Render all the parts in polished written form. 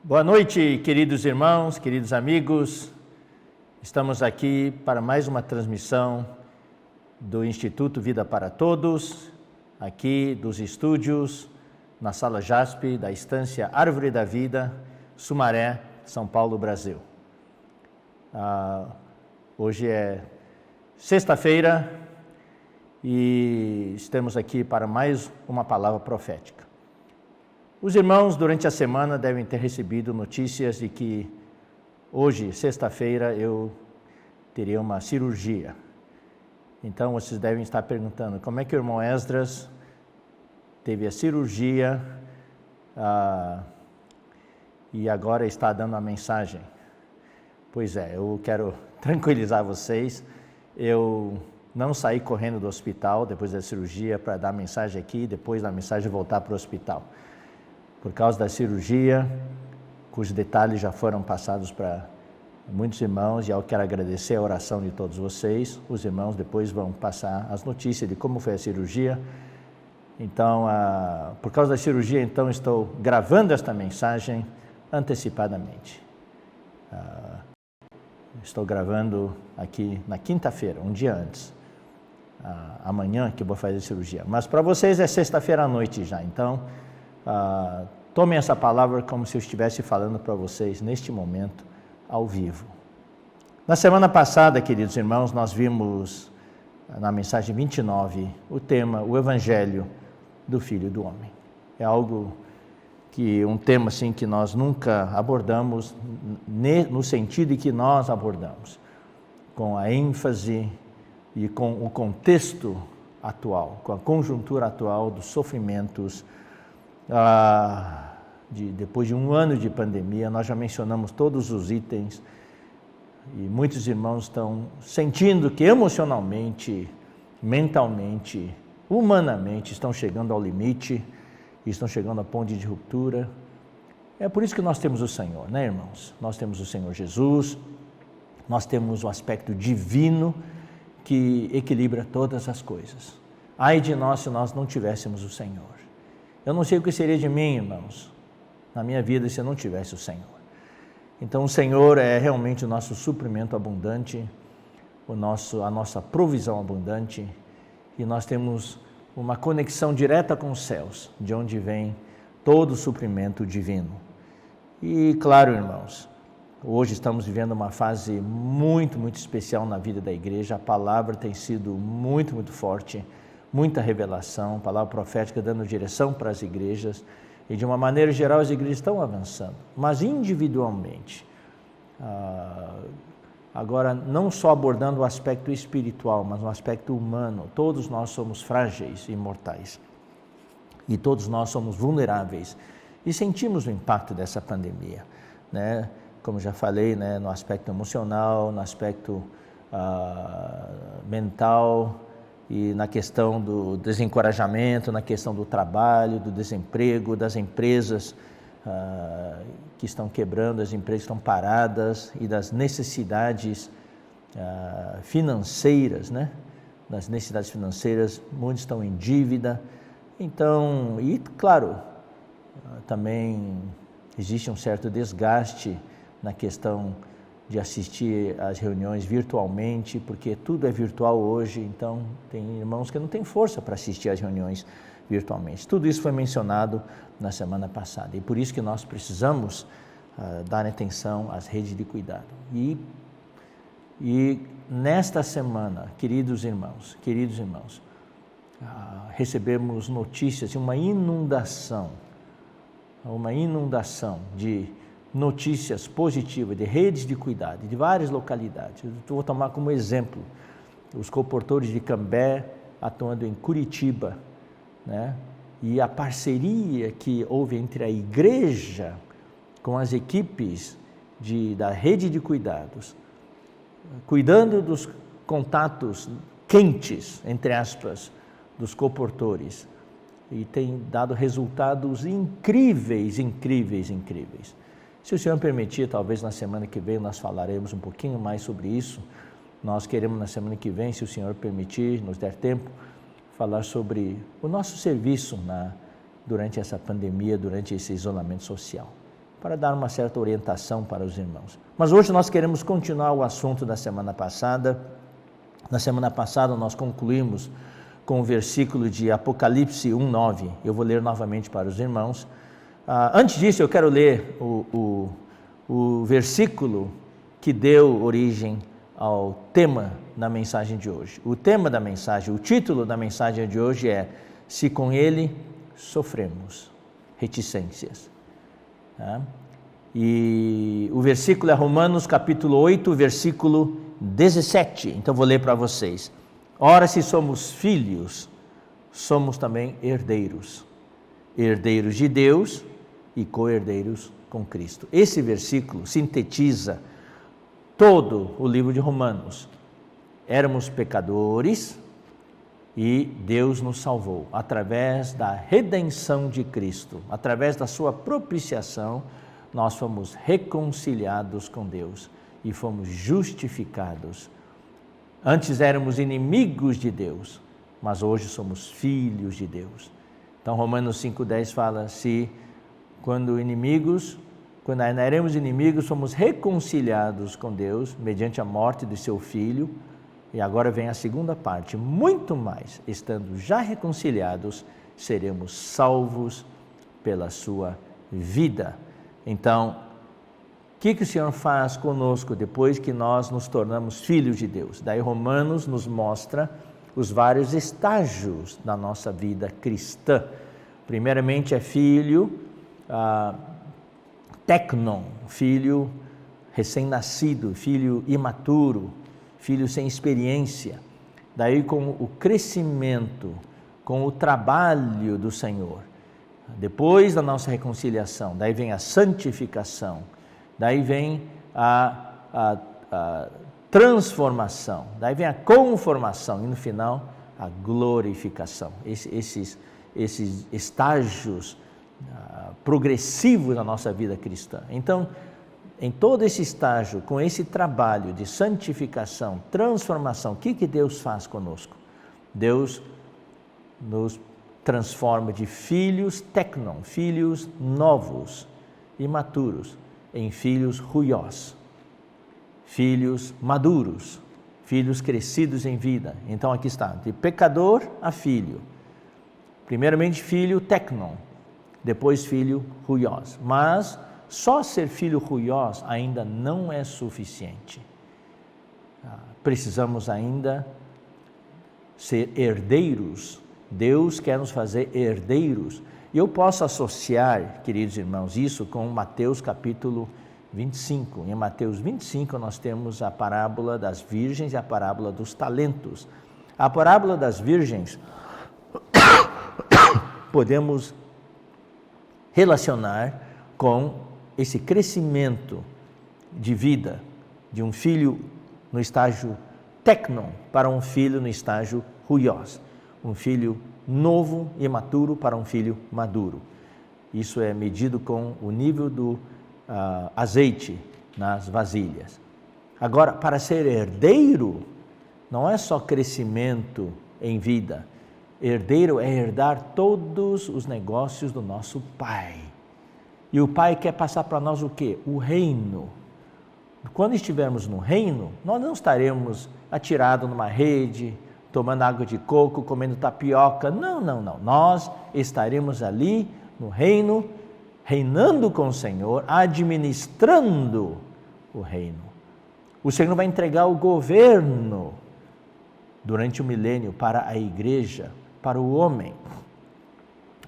Boa noite, queridos irmãos, queridos amigos. Estamos aqui para mais uma transmissão do Instituto Vida para Todos, aqui dos estúdios, na Sala JASP, da Estância Árvore da Vida, Sumaré, São Paulo, Brasil. Hoje é sexta-feira e estamos aqui para mais uma palavra profética. Os irmãos, durante a semana, devem ter recebido notícias de que hoje, sexta-feira, eu teria uma cirurgia. Então, vocês devem estar perguntando, como é que o irmão Esdras teve a cirurgia e agora está dando a mensagem? Pois é, eu quero tranquilizar vocês, eu não saí correndo do hospital depois da cirurgia para dar a mensagem aqui e depois da mensagem voltar para o hospital. Por causa da cirurgia, cujos detalhes já foram passados para muitos irmãos, e eu quero agradecer a oração de todos vocês. Os irmãos depois vão passar as notícias de como foi a cirurgia. Então, por causa da cirurgia, então, estou gravando esta mensagem antecipadamente. Estou gravando aqui na quinta-feira, um dia antes. Amanhã que eu vou fazer a cirurgia. Mas para vocês é sexta-feira à noite já, então... tomem essa palavra como se eu estivesse falando para vocês neste momento, ao vivo. Na semana passada, queridos irmãos, nós vimos na mensagem 29 o tema, o Evangelho do Filho do Homem. É um tema assim que nós nunca abordamos no sentido que nós abordamos, com a ênfase e com o contexto atual, com a conjuntura atual dos sofrimentos. Depois de um ano de pandemia, nós já mencionamos todos os itens e muitos irmãos estão sentindo que emocionalmente, mentalmente, humanamente estão chegando ao limite, estão chegando a ponto de ruptura. É por isso que nós temos o Senhor, né, irmãos? Nós temos o Senhor Jesus, nós temos o aspecto divino que equilibra todas as coisas. Ai de nós se nós não tivéssemos o Senhor. Eu não sei o que seria de mim, irmãos, na minha vida se eu não tivesse o Senhor. Então o Senhor é realmente o nosso suprimento abundante, a nossa provisão abundante, e nós temos uma conexão direta com os céus, de onde vem todo o suprimento divino. E claro, irmãos, hoje estamos vivendo uma fase muito, muito especial na vida da igreja. A palavra tem sido muito, muito forte, muita revelação, palavra profética dando direção para as igrejas, e de uma maneira geral as igrejas estão avançando, mas individualmente, agora não só abordando o aspecto espiritual, mas o aspecto humano. Todos nós somos frágeis e mortais, e todos nós somos vulneráveis, e sentimos o impacto dessa pandemia, né? Como já falei, né? No aspecto emocional, no aspecto mental, e na questão do desencorajamento, na questão do trabalho, do desemprego, das empresas que estão quebrando, as empresas que estão paradas, e das necessidades financeiras, né? Das necessidades financeiras, muitos estão em dívida. Então, e claro, também existe um certo desgaste na questão de assistir às reuniões virtualmente, porque tudo é virtual hoje, então tem irmãos que não têm força para assistir às reuniões virtualmente. Tudo isso foi mencionado na semana passada, e por isso que nós precisamos dar atenção às redes de cuidado. E nesta semana, queridos irmãos, recebemos notícias de uma inundação de notícias positivas, de redes de cuidado, de várias localidades. Eu vou tomar como exemplo os colportores de Cambé atuando em Curitiba, né? E a parceria que houve entre a igreja com as equipes da rede de cuidados, cuidando dos contatos quentes, entre aspas, dos coportores, e tem dado resultados incríveis. Se o Senhor permitir, talvez na semana que vem nós falaremos um pouquinho mais sobre isso. Nós queremos na semana que vem, se o Senhor permitir, nos der tempo, falar sobre o nosso serviço durante essa pandemia, durante esse isolamento social, para dar uma certa orientação para os irmãos. Mas hoje nós queremos continuar o assunto da semana passada. Na semana passada nós concluímos com o versículo de Apocalipse 1:9. Eu vou ler novamente para os irmãos. Antes disso, eu quero ler o versículo que deu origem ao tema da mensagem de hoje. O tema da mensagem, o título da mensagem de hoje é: Se com Ele sofremos reticências. E o versículo é Romanos capítulo 8, versículo 17. Então vou ler para vocês. Ora, se somos filhos, somos também herdeiros, herdeiros de Deus e co-herdeiros com Cristo. Esse versículo sintetiza todo o livro de Romanos. Éramos pecadores e Deus nos salvou através da redenção de Cristo, através da sua propiciação. Nós fomos reconciliados com Deus e fomos justificados. Antes éramos inimigos de Deus, mas hoje somos filhos de Deus. Então Romanos 5:10 fala: quando ainda éramos inimigos, somos reconciliados com Deus mediante a morte de seu Filho. E agora vem a segunda parte: muito mais, estando já reconciliados, seremos salvos pela sua vida. Então, o que o Senhor faz conosco depois que nós nos tornamos filhos de Deus? Daí Romanos nos mostra os vários estágios da nossa vida cristã. Primeiramente é filho, teknon, filho recém-nascido, filho imaturo, filho sem experiência. Daí com o crescimento, com o trabalho do Senhor. Depois da nossa reconciliação, daí vem a santificação. Daí vem a transformação, daí vem a conformação e no final a glorificação. Esses estágios progressivos da nossa vida cristã. Então, em todo esse estágio, com esse trabalho de santificação, transformação, o que Deus faz conosco? Deus nos transforma de filhos teknon, filhos novos, imaturos, em filhos ruiós, filhos maduros, filhos crescidos em vida. Então aqui está, de pecador a filho. Primeiramente filho teknon, depois filho ruiós. Mas só ser filho ruiós ainda não é suficiente. Precisamos ainda ser herdeiros. Deus quer nos fazer herdeiros. E eu posso associar, queridos irmãos, isso com Mateus capítulo 25. Em Mateus 25 nós temos a parábola das virgens e a parábola dos talentos. A parábola das virgens podemos relacionar com esse crescimento de vida de um filho no estágio teknon para um filho no estágio ruiós. Um filho novo e imaturo para um filho maduro. Isso é medido com o nível do azeite nas vasilhas. Agora, para ser herdeiro, não é só crescimento em vida. Herdeiro é herdar todos os negócios do nosso Pai. E o Pai quer passar para nós o quê? O reino. Quando estivermos no reino, nós não estaremos atirados numa rede, tomando água de coco, comendo tapioca. Não. Nós estaremos ali no reino, reinando com o Senhor, administrando o reino. O Senhor vai entregar o governo durante o milênio para a igreja, para o homem.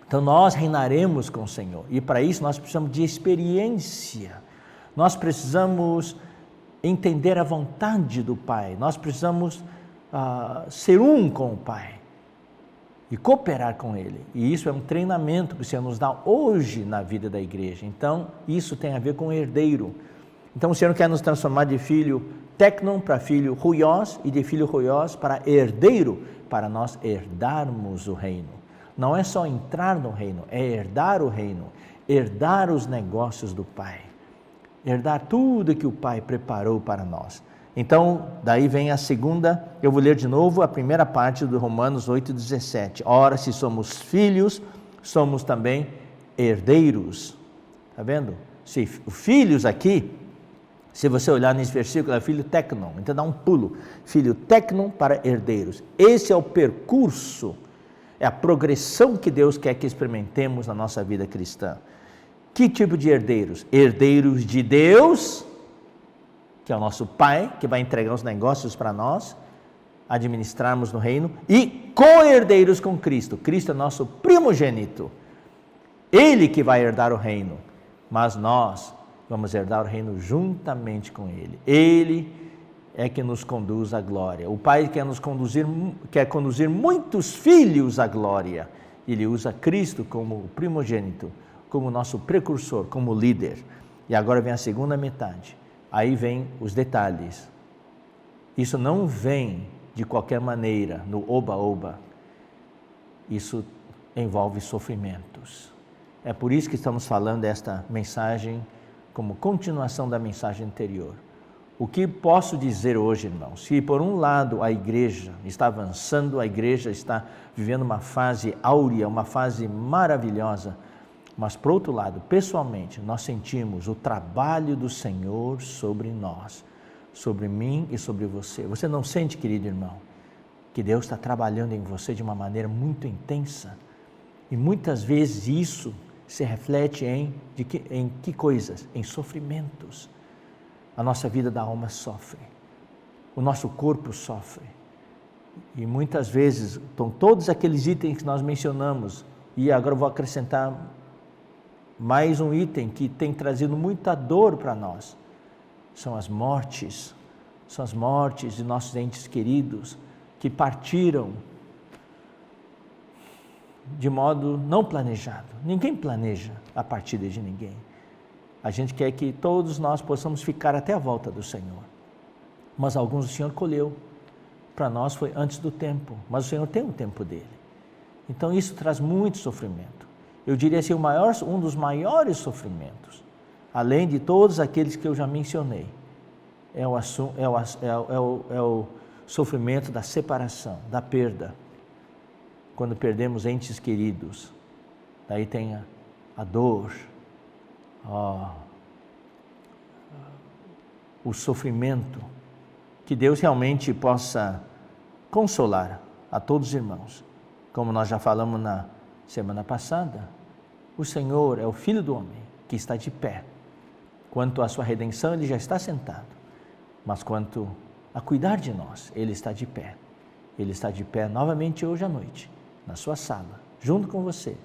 Então nós reinaremos com o Senhor. E para isso nós precisamos de experiência. Nós precisamos entender a vontade do Pai. Nós precisamos ser um com o Pai e cooperar com Ele. E isso é um treinamento que o Senhor nos dá hoje na vida da igreja. Então, isso tem a ver com o herdeiro. Então o Senhor quer nos transformar de filho tecnon para filho ruios e de filho ruios para herdeiro, para nós herdarmos o reino. Não é só entrar no reino, é herdar o reino, herdar os negócios do Pai, herdar tudo que o Pai preparou para nós. Então, daí vem a segunda, eu vou ler de novo a primeira parte do Romanos 8,17. Ora, se somos filhos, somos também herdeiros. Está vendo? Se filhos aqui, se você olhar nesse versículo, é filho tecnon, então dá um pulo. Filho tecnon para herdeiros. Esse é o percurso, é a progressão que Deus quer que experimentemos na nossa vida cristã. Que tipo de herdeiros? Herdeiros de Deus, que é o nosso Pai, que vai entregar os negócios para nós, administrarmos no reino, e co-herdeiros com Cristo. Cristo é nosso primogênito. Ele que vai herdar o reino, mas nós vamos herdar o reino juntamente com Ele. Ele é que nos conduz à glória. O Pai quer conduzir muitos filhos à glória. Ele usa Cristo como primogênito, como nosso precursor, como líder. E agora vem a segunda metade. Aí vem os detalhes. Isso não vem de qualquer maneira, no oba-oba. Isso envolve sofrimentos. É por isso que estamos falando desta mensagem como continuação da mensagem anterior. O que posso dizer hoje, irmãos? Se por um lado a igreja está avançando, a igreja está vivendo uma fase áurea, uma fase maravilhosa, mas por outro lado, pessoalmente, nós sentimos o trabalho do Senhor sobre nós, sobre mim e sobre você. Você não sente, querido irmão, que Deus está trabalhando em você de uma maneira muito intensa? E muitas vezes isso se reflete em que coisas? Em sofrimentos. A nossa vida da alma sofre, o nosso corpo sofre. E muitas vezes, então, todos aqueles itens que nós mencionamos, e agora eu vou acrescentar mais um item que tem trazido muita dor para nós, são as mortes de nossos entes queridos que partiram de modo não planejado. Ninguém planeja a partida de ninguém. A gente quer que todos nós possamos ficar até a volta do Senhor, mas alguns o Senhor colheu. Para nós foi antes do tempo, mas o Senhor tem o tempo dele. Então isso traz muito sofrimento. Eu diria assim, um dos maiores sofrimentos, além de todos aqueles que eu já mencionei, é o sofrimento da separação, da perda. Quando perdemos entes queridos, daí tem a dor, o sofrimento. Que Deus realmente possa consolar a todos os irmãos. Como nós já falamos na semana passada, o Senhor é o Filho do homem que está de pé. Quanto à sua redenção, Ele já está sentado. Mas quanto a cuidar de nós, Ele está de pé. Ele está de pé novamente hoje à noite, na sua sala, junto com você,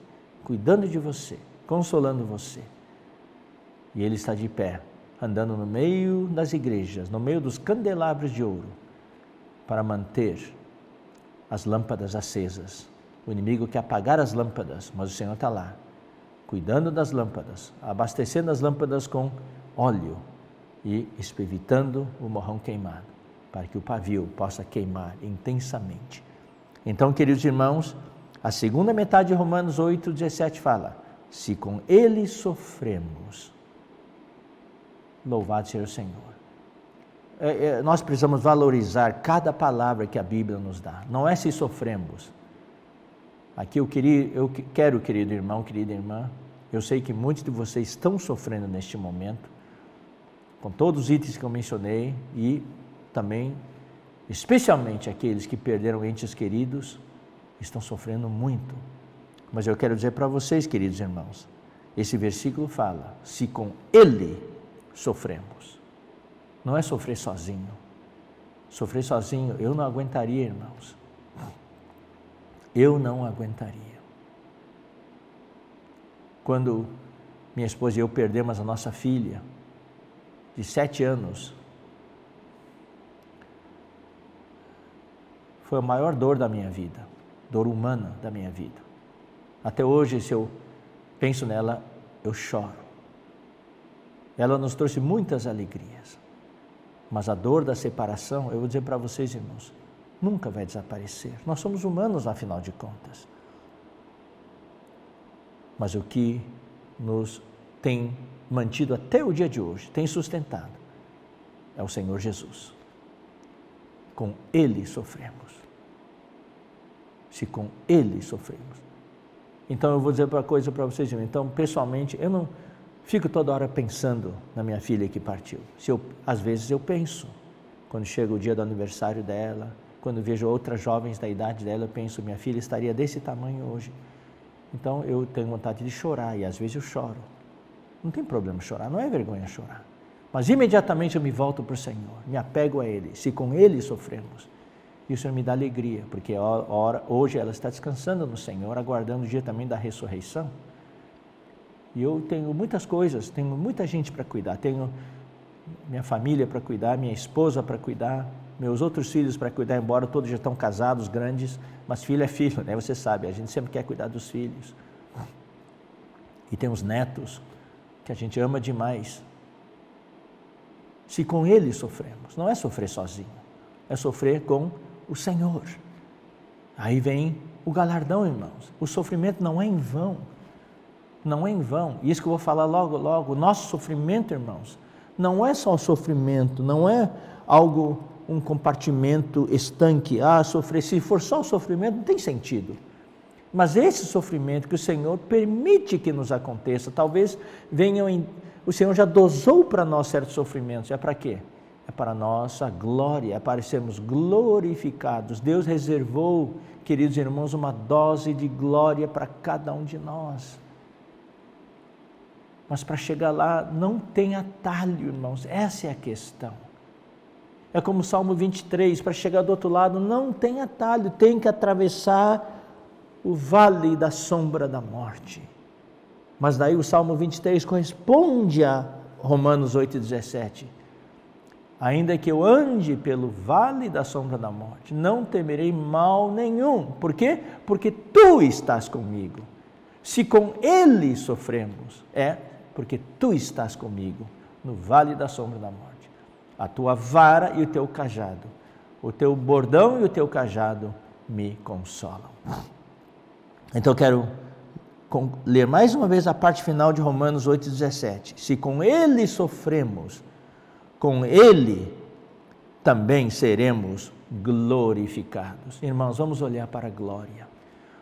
cuidando de você, consolando você. E Ele está de pé, andando no meio das igrejas, no meio dos candelabros de ouro, para manter as lâmpadas acesas. O inimigo quer apagar as lâmpadas, mas o Senhor está lá, cuidando das lâmpadas, abastecendo as lâmpadas com óleo e evitando o morrão queimado, para que o pavio possa queimar intensamente. Então, queridos irmãos, a segunda metade de Romanos 8,17 fala: se com Ele sofremos, louvado seja o Senhor. Nós precisamos valorizar cada palavra que a Bíblia nos dá. Não é se sofremos. Aqui eu quero, querido irmão, querida irmã, eu sei que muitos de vocês estão sofrendo neste momento, com todos os itens que eu mencionei, e também, especialmente aqueles que perderam entes queridos, estão sofrendo muito. Mas eu quero dizer para vocês, queridos irmãos, esse versículo fala: se com Ele sofremos. Não é sofrer sozinho. Sofrer sozinho eu não aguentaria, irmãos. Eu não aguentaria. Quando minha esposa e eu perdemos a nossa filha, de 7 anos, foi a maior dor da minha vida, dor humana da minha vida. Até hoje, se eu penso nela, eu choro. ela nos trouxe muitas alegrias. Mas a dor da separação, eu vou dizer para vocês, irmãos, nunca vai desaparecer. Nós somos humanos, afinal de contas. Mas o que nos tem mantido até o dia de hoje, tem sustentado, é o Senhor Jesus. Com Ele sofremos. Se com Ele sofremos. Então eu vou dizer uma coisa para vocês, irmãos. Então, pessoalmente, eu não fico toda hora pensando na minha filha que partiu. Às vezes eu penso, quando chega o dia do aniversário dela, quando vejo outras jovens da idade dela, eu penso, minha filha estaria desse tamanho hoje. Então eu tenho vontade de chorar e às vezes eu choro. Não tem problema chorar, não é vergonha chorar. Mas imediatamente eu me volto para o Senhor, me apego a Ele. Se com Ele sofremos, isso me dá alegria, porque hoje ela está descansando no Senhor, aguardando o dia também da ressurreição. E eu tenho muitas coisas, tenho muita gente para cuidar, tenho minha família para cuidar, minha esposa para cuidar, meus outros filhos para cuidar, embora todos já estão casados, grandes, mas filho é filho, né? Você sabe, a gente sempre quer cuidar dos filhos. E tem os netos, que a gente ama demais. Se com Ele sofremos, não é sofrer sozinho, é sofrer com o Senhor. Aí vem o galardão, irmãos. O sofrimento não é em vão. Não é em vão. Isso que eu vou falar logo, logo. O nosso sofrimento, irmãos, não é só o sofrimento, não é algo, um compartimento estanque. Sofrer, se for só o sofrimento, não tem sentido. Mas esse sofrimento que o Senhor permite que nos aconteça, talvez venham, o Senhor já dosou para nós certos sofrimentos. É para quê? É para a nossa glória, é para sermos glorificados. Deus reservou, queridos irmãos, uma dose de glória para cada um de nós. Mas para chegar lá não tem atalho, irmãos, essa é a questão. É como o Salmo 23, para chegar do outro lado não tem atalho, tem que atravessar o vale da sombra da morte. Mas daí o Salmo 23 corresponde a Romanos 8,17. Ainda que eu ande pelo vale da sombra da morte, não temerei mal nenhum. Por quê? Porque Tu estás comigo. Se com Ele sofremos, é porque Tu estás comigo no vale da sombra da morte. A Tua vara e o Teu cajado, o Teu bordão e o Teu cajado me consolam. Então eu quero ler mais uma vez a parte final de Romanos 8,17. Se com Ele sofremos, com Ele também seremos glorificados. Irmãos, vamos olhar para a glória.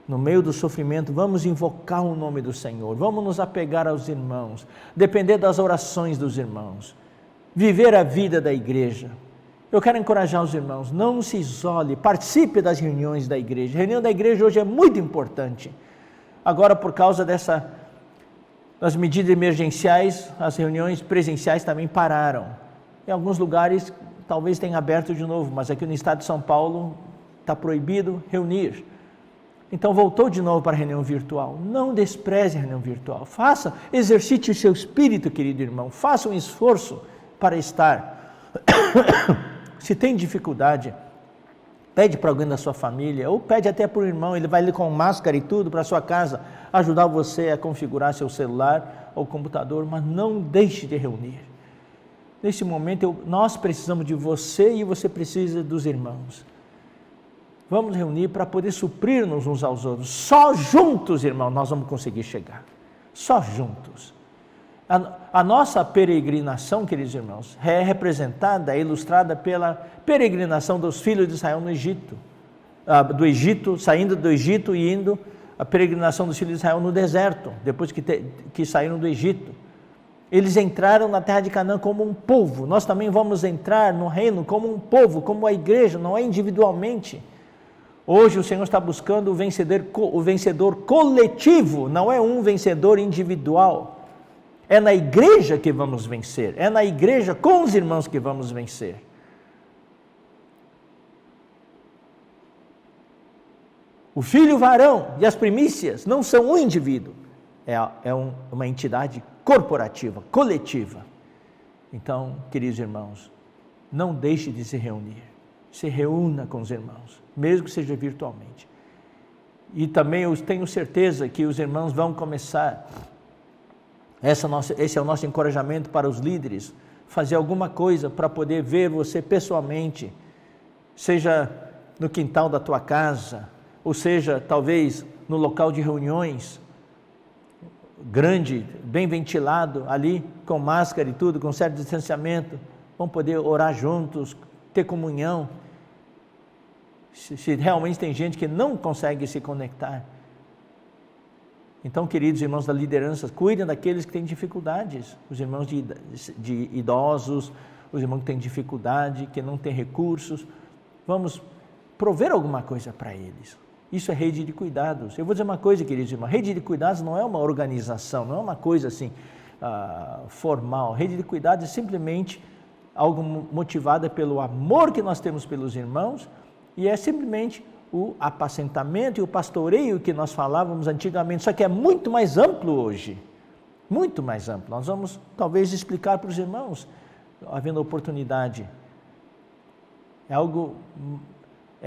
No meio do sofrimento, vamos invocar o nome do Senhor, vamos nos apegar aos irmãos, depender das orações dos irmãos, viver a vida da igreja. Eu quero encorajar os irmãos, não se isole, participe das reuniões da igreja. A reunião da igreja hoje é muito importante. Agora, por causa das medidas emergenciais, as reuniões presenciais também pararam. Em alguns lugares, talvez tenha aberto de novo, mas aqui no estado de São Paulo está proibido reunir. Então voltou de novo para a reunião virtual. Não despreze a reunião virtual. Exercite o seu espírito, querido irmão. Faça um esforço para estar. Se tem dificuldade, pede para alguém da sua família, ou pede até para o irmão, ele vai ali com máscara e tudo para a sua casa, ajudar você a configurar seu celular ou computador, mas não deixe de reunir. Nesse momento, nós precisamos de você e você precisa dos irmãos. Vamos reunir para poder suprir-nos uns aos outros. Só juntos, irmão, nós vamos conseguir chegar. Só juntos. A nossa peregrinação, queridos irmãos, é representada, é ilustrada pela peregrinação dos filhos de Israel no Egito. Saindo do Egito e indo, a peregrinação dos filhos de Israel no deserto, depois que saíram do Egito. Eles entraram na terra de Canaã como um povo. Nós também vamos entrar no reino como um povo, como a igreja, não é individualmente. Hoje o Senhor está buscando o vencedor coletivo, não é um vencedor individual. É na igreja que vamos vencer, é na igreja com os irmãos que vamos vencer. O filho varão e as primícias não são um indivíduo, é uma entidade corporativa, coletiva. Então, queridos irmãos, não deixe de se reunir, se reúna com os irmãos, mesmo que seja virtualmente. E também eu tenho certeza que os irmãos vão começar Esse é o nosso encorajamento para os líderes, fazer alguma coisa para poder ver você pessoalmente, seja no quintal da tua casa, ou seja, talvez no local de reuniões, grande, bem ventilado, ali com máscara e tudo, com certo distanciamento, vão poder orar juntos, ter comunhão. Se realmente tem gente que não consegue se conectar. Então, queridos irmãos da liderança, cuidem daqueles que têm dificuldades, os irmãos de idosos, os irmãos que têm dificuldade, que não têm recursos, vamos prover alguma coisa para eles. Isso é rede de cuidados. Eu vou dizer uma coisa, queridos irmãos, rede de cuidados não é uma organização, não é uma coisa assim formal. Rede de cuidados é simplesmente algo motivado pelo amor que nós temos pelos irmãos, e é simplesmente o apacentamento e o pastoreio que nós falávamos antigamente, só que é muito mais amplo hoje, muito mais amplo. Nós vamos talvez explicar para os irmãos, havendo oportunidade. É algo,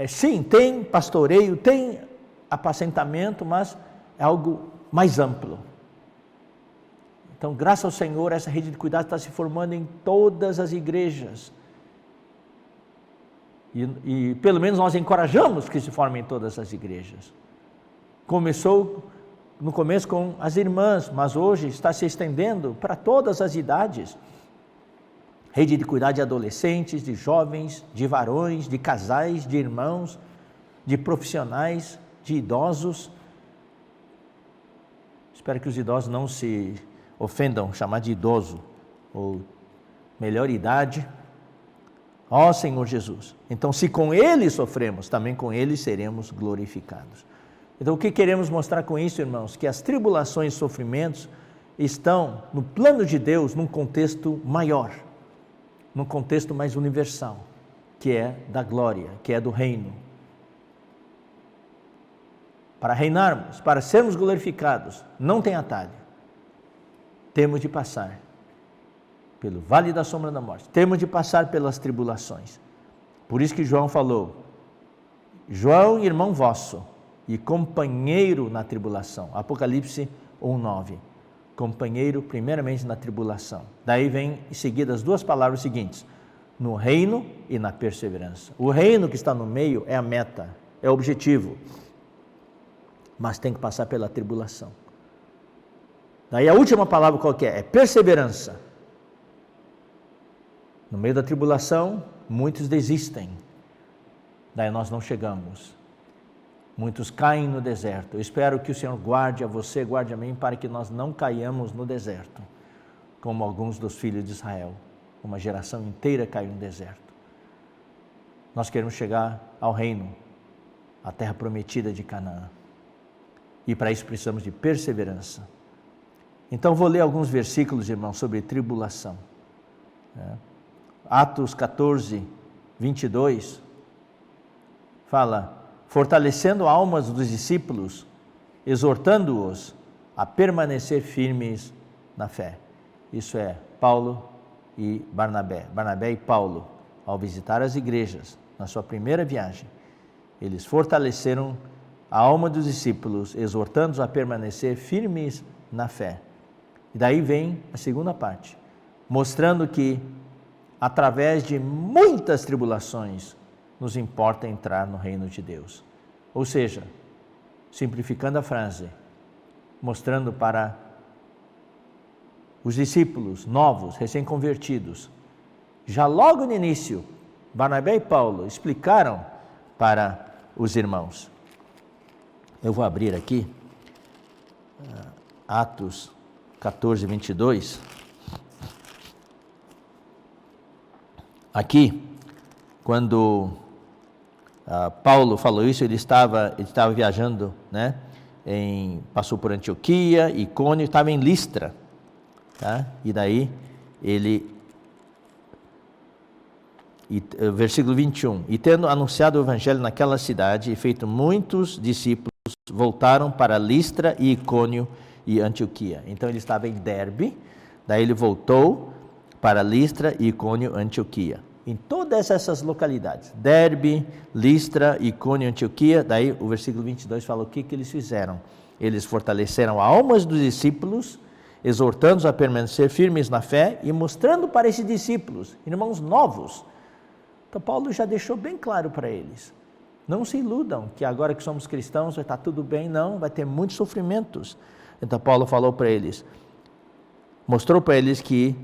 sim, tem pastoreio, tem apacentamento, mas é algo mais amplo. Então, graças ao Senhor, essa rede de cuidados está se formando em todas as igrejas. E pelo menos nós encorajamos que se forme em todas as igrejas. Começou no começo com as irmãs, mas hoje está se estendendo para todas as idades. Rede de cuidado de adolescentes, de jovens, de varões, de casais, de irmãos, de profissionais, de idosos. Espero que os idosos não se ofendam, chamar de idoso, ou melhor idade. Ó Senhor Jesus, então se com Ele sofremos, também com Ele seremos glorificados. Então o que queremos mostrar com isso, irmãos? Que as tribulações e sofrimentos estão no plano de Deus, num contexto maior, num contexto mais universal, que é da glória, que é do reino. Para reinarmos, para sermos glorificados, não tem atalho. Temos de passar pelo vale da sombra da morte, temos de passar pelas tribulações. Por isso que João falou, João, irmão vosso, e companheiro na tribulação. Apocalipse 1:9. Companheiro primeiramente na tribulação. Daí vem em seguida as duas palavras seguintes, no reino e na perseverança. O reino que está no meio é a meta, é o objetivo, mas tem que passar pela tribulação. Daí a última palavra qual que é? É perseverança. No meio da tribulação, muitos desistem, daí nós não chegamos. Muitos caem no deserto. Eu espero que o Senhor guarde a você, guarde a mim, para que nós não caiamos no deserto, como alguns dos filhos de Israel. Uma geração inteira caiu no deserto. Nós queremos chegar ao reino, à terra prometida de Canaã. E para isso precisamos de perseverança. Então vou ler alguns versículos, irmãos, sobre tribulação. Atos 14, 22, fala, fortalecendo almas dos discípulos, exortando-os a permanecer firmes na fé. Isso é Paulo e Barnabé. Barnabé e Paulo, ao visitar as igrejas, na sua primeira viagem, eles fortaleceram a alma dos discípulos, exortando-os a permanecer firmes na fé. E daí vem a segunda parte, mostrando que através de muitas tribulações, nos importa entrar no reino de Deus. Ou seja, simplificando a frase, mostrando para os discípulos novos, recém-convertidos, já logo no início, Barnabé e Paulo explicaram para os irmãos. Eu vou abrir aqui, Atos 14, 22. Aqui, quando Paulo falou isso, ele estava viajando, né? Passou por Antioquia, Icônio, estava em Listra, tá? E daí versículo 21, e tendo anunciado o evangelho naquela cidade e feito muitos discípulos, voltaram para Listra e Icônio e Antioquia. Então ele estava em Derbe, daí ele voltou para Listra, Icônio, Antioquia. Em todas essas localidades, Derbe, Listra, Icônio, Antioquia, daí o versículo 22 fala o que eles fizeram. Eles fortaleceram almas dos discípulos, exortando-os a permanecer firmes na fé e mostrando para esses discípulos, irmãos novos. Então Paulo já deixou bem claro para eles, não se iludam que agora que somos cristãos vai estar tudo bem, não, vai ter muitos sofrimentos. Então Paulo falou para eles, mostrou para eles que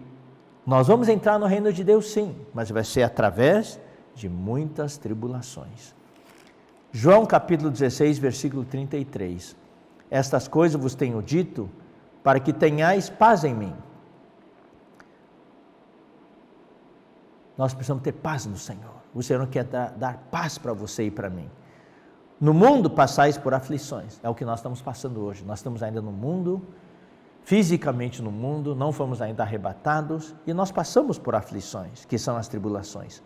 nós vamos entrar no reino de Deus sim, mas vai ser através de muitas tribulações. João capítulo 16, versículo 33. Estas coisas vos tenho dito, para que tenhais paz em mim. Nós precisamos ter paz no Senhor. O Senhor quer dar paz para você e para mim. No mundo passais por aflições, é o que nós estamos passando hoje. Nós estamos ainda no mundo, fisicamente no mundo, não fomos ainda arrebatados, e nós passamos por aflições, que são as tribulações.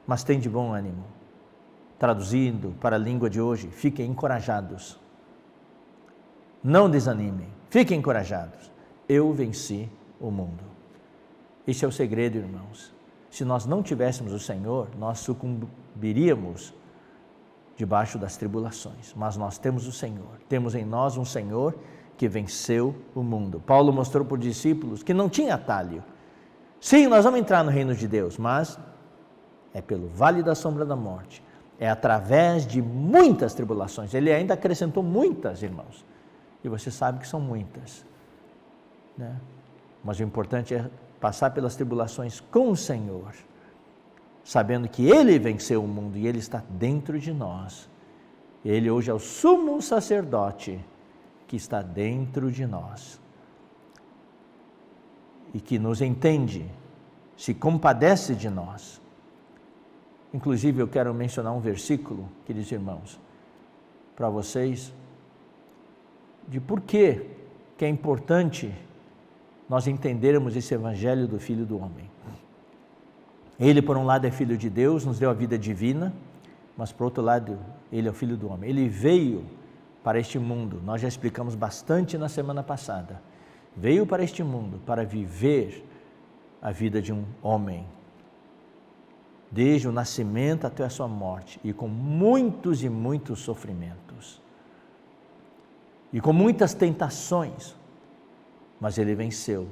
Mas tem de bom ânimo. Traduzindo para a língua de hoje, fiquem encorajados. Não desanimem, fiquem encorajados. Eu venci o mundo. Esse é o segredo, irmãos. Se nós não tivéssemos o Senhor, nós sucumbiríamos debaixo das tribulações. Mas nós temos o Senhor. Temos em nós um Senhor que venceu o mundo. Paulo mostrou para os discípulos que não tinha atalho. Sim, nós vamos entrar no reino de Deus, mas é pelo vale da sombra da morte. É através de muitas tribulações. Ele ainda acrescentou muitas, irmãos. E você sabe que são muitas, né? Mas o importante é passar pelas tribulações com o Senhor, sabendo que Ele venceu o mundo e Ele está dentro de nós. Ele hoje é o sumo sacerdote que está dentro de nós e que nos entende, se compadece de nós. Inclusive eu quero mencionar um versículo, queridos irmãos, para vocês, de por que é importante nós entendermos esse evangelho do Filho do Homem. Ele, por um lado, é Filho de Deus, nos deu a vida divina, mas por outro lado, Ele é o Filho do Homem. Ele veio para este mundo, nós já explicamos bastante na semana passada, veio para este mundo para viver a vida de um homem, desde o nascimento até a sua morte, e com muitos e muitos sofrimentos, e com muitas tentações, mas Ele venceu.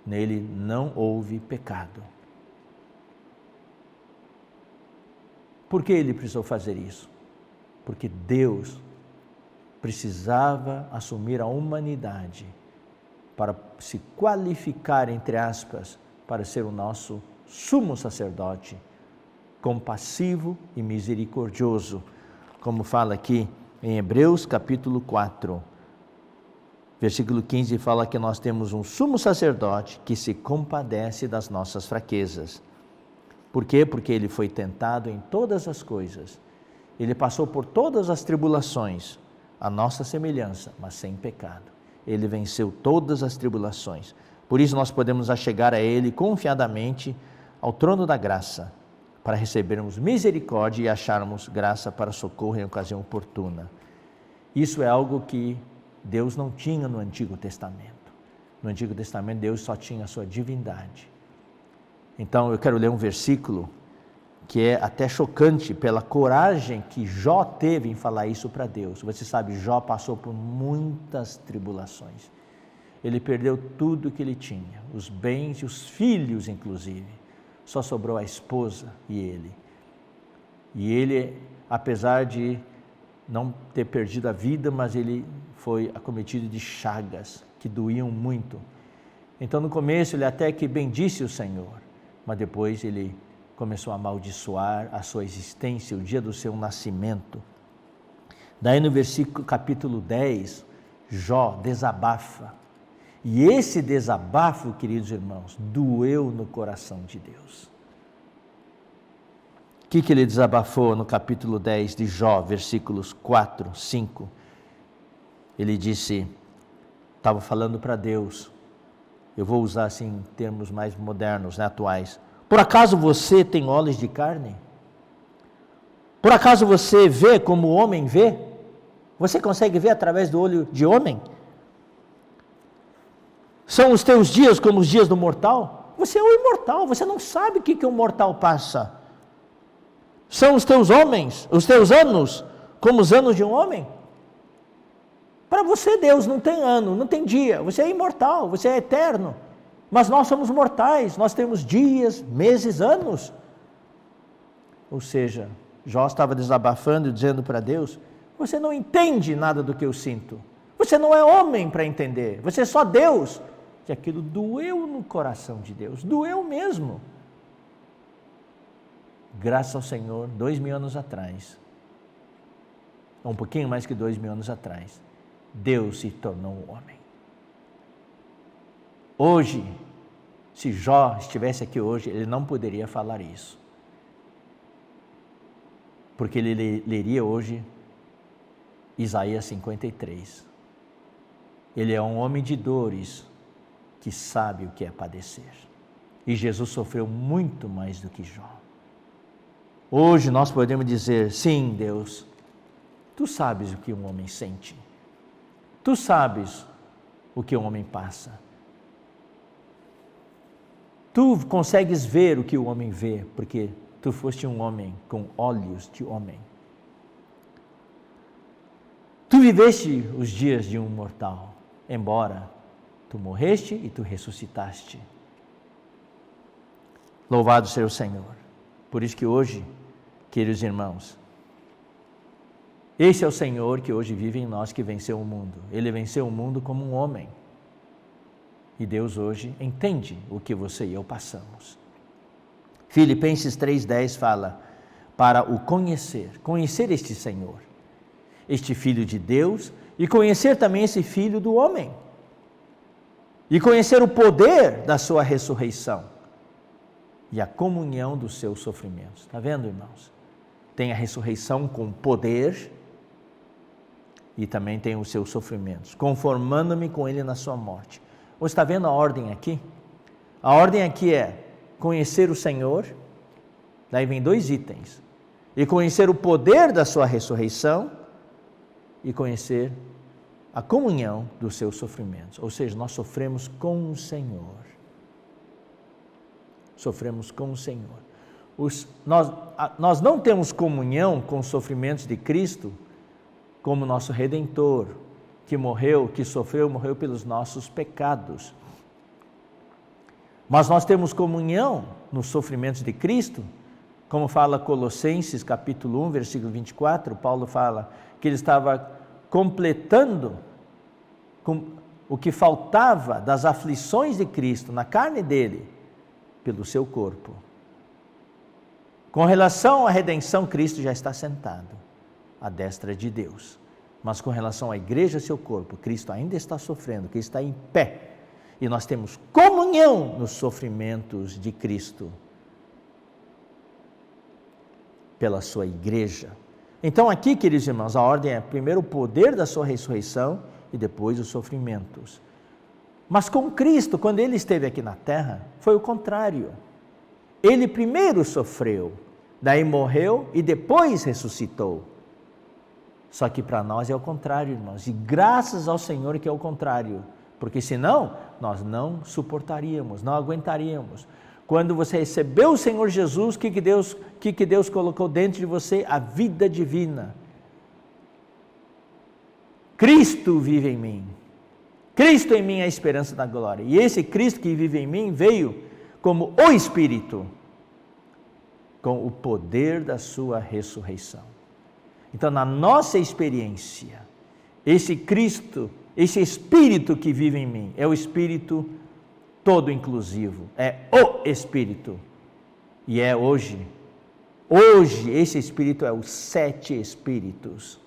Nele não houve pecado. Por que Ele precisou fazer isso? Porque Deus precisava assumir a humanidade para se qualificar, entre aspas, para ser o nosso sumo sacerdote, compassivo e misericordioso, como fala aqui em Hebreus capítulo 4, versículo 15, fala que nós temos um sumo sacerdote que se compadece das nossas fraquezas. Por quê? Porque Ele foi tentado em todas as coisas. Ele passou por todas as tribulações, a nossa semelhança, mas sem pecado. Ele venceu todas as tribulações. Por isso nós podemos achegar a Ele confiadamente ao trono da graça, para recebermos misericórdia e acharmos graça para socorro em ocasião oportuna. Isso é algo que Deus não tinha no Antigo Testamento. No Antigo Testamento, Deus só tinha a sua divindade. Então, eu quero ler um versículo que é até chocante pela coragem que Jó teve em falar isso para Deus. Você sabe, Jó passou por muitas tribulações. Ele perdeu tudo que ele tinha, os bens e os filhos, inclusive. Só sobrou a esposa e ele. E ele, apesar de não ter perdido a vida, mas ele foi acometido de chagas que doíam muito. Então, no começo, ele até que bendisse o Senhor, mas depois ele começou a amaldiçoar a sua existência, o dia do seu nascimento. Daí no versículo capítulo 10, Jó desabafa. E esse desabafo, queridos irmãos, doeu no coração de Deus. O que ele desabafou no capítulo 10 de Jó, versículos 4, 5? Ele disse, estava falando para Deus, eu vou usar assim em termos mais modernos, né, atuais. Por acaso você tem olhos de carne? Por acaso você vê como o homem vê? Você consegue ver através do olho de homem? São os teus dias como os dias do mortal? Você é um imortal, você não sabe o que um mortal passa. São os teus homens, os teus anos, como os anos de um homem? Para você, Deus não tem ano, não tem dia, você é imortal, você é eterno. Mas nós somos mortais, nós temos dias, meses, anos. Ou seja, Jó estava desabafando e dizendo para Deus: você não entende nada do que eu sinto. Você não é homem para entender, você é só Deus. E aquilo doeu no coração de Deus, doeu mesmo. Graças ao Senhor, 2000 anos atrás, um pouquinho mais que 2000 anos atrás, Deus se tornou um homem. Hoje, se Jó estivesse aqui hoje, ele não poderia falar isso. Porque ele leria hoje Isaías 53. Ele é um homem de dores que sabe o que é padecer. E Jesus sofreu muito mais do que Jó. Hoje nós podemos dizer: sim, Deus, tu sabes o que um homem sente. Tu sabes o que um homem passa. Tu consegues ver o que o homem vê, porque tu foste um homem com olhos de homem. Tu viveste os dias de um mortal, embora tu morreste e tu ressuscitaste. Louvado seja o Senhor. Por isso que hoje, queridos irmãos, esse é o Senhor que hoje vive em nós, que venceu o mundo. Ele venceu o mundo como um homem. E Deus hoje entende o que você e eu passamos. Filipenses 3,10 fala: para o conhecer este Senhor, este Filho de Deus, e conhecer também esse Filho do homem, e conhecer o poder da sua ressurreição, e a comunhão dos seus sofrimentos. Está vendo, irmãos? Tem a ressurreição com poder, e também tem os seus sofrimentos, conformando-me com ele na sua morte. Você está vendo a ordem aqui? A ordem aqui é conhecer o Senhor, daí vem 2 itens, e conhecer o poder da sua ressurreição, e conhecer a comunhão dos seus sofrimentos. Ou seja, nós sofremos com o Senhor. Sofremos com o Senhor. Nós não temos comunhão com os sofrimentos de Cristo como nosso Redentor, que morreu, que sofreu, morreu pelos nossos pecados. Mas nós temos comunhão nos sofrimentos de Cristo, como fala Colossenses capítulo 1, versículo 24, Paulo fala que ele estava completando o que faltava das aflições de Cristo na carne dele, pelo seu corpo. Com relação à redenção, Cristo já está sentado à destra de Deus. Mas com relação à igreja, seu corpo, Cristo ainda está sofrendo, que está em pé. E nós temos comunhão nos sofrimentos de Cristo pela sua igreja. Então aqui, queridos irmãos, a ordem é primeiro o poder da sua ressurreição e depois os sofrimentos. Mas com Cristo, quando ele esteve aqui na terra, foi o contrário. Ele primeiro sofreu, daí morreu e depois ressuscitou. Só que para nós é o contrário, irmãos, e graças ao Senhor que é o contrário, porque senão nós não suportaríamos, não aguentaríamos. Quando você recebeu o Senhor Jesus, o que Deus colocou dentro de você? A vida divina. Cristo vive em mim. Cristo em mim é a esperança da glória. E esse Cristo que vive em mim veio como o Espírito, com o poder da sua ressurreição. Então, na nossa experiência, esse Cristo, esse Espírito que vive em mim, é o Espírito todo inclusivo, é o Espírito. E é hoje esse Espírito é os 7 Espíritos.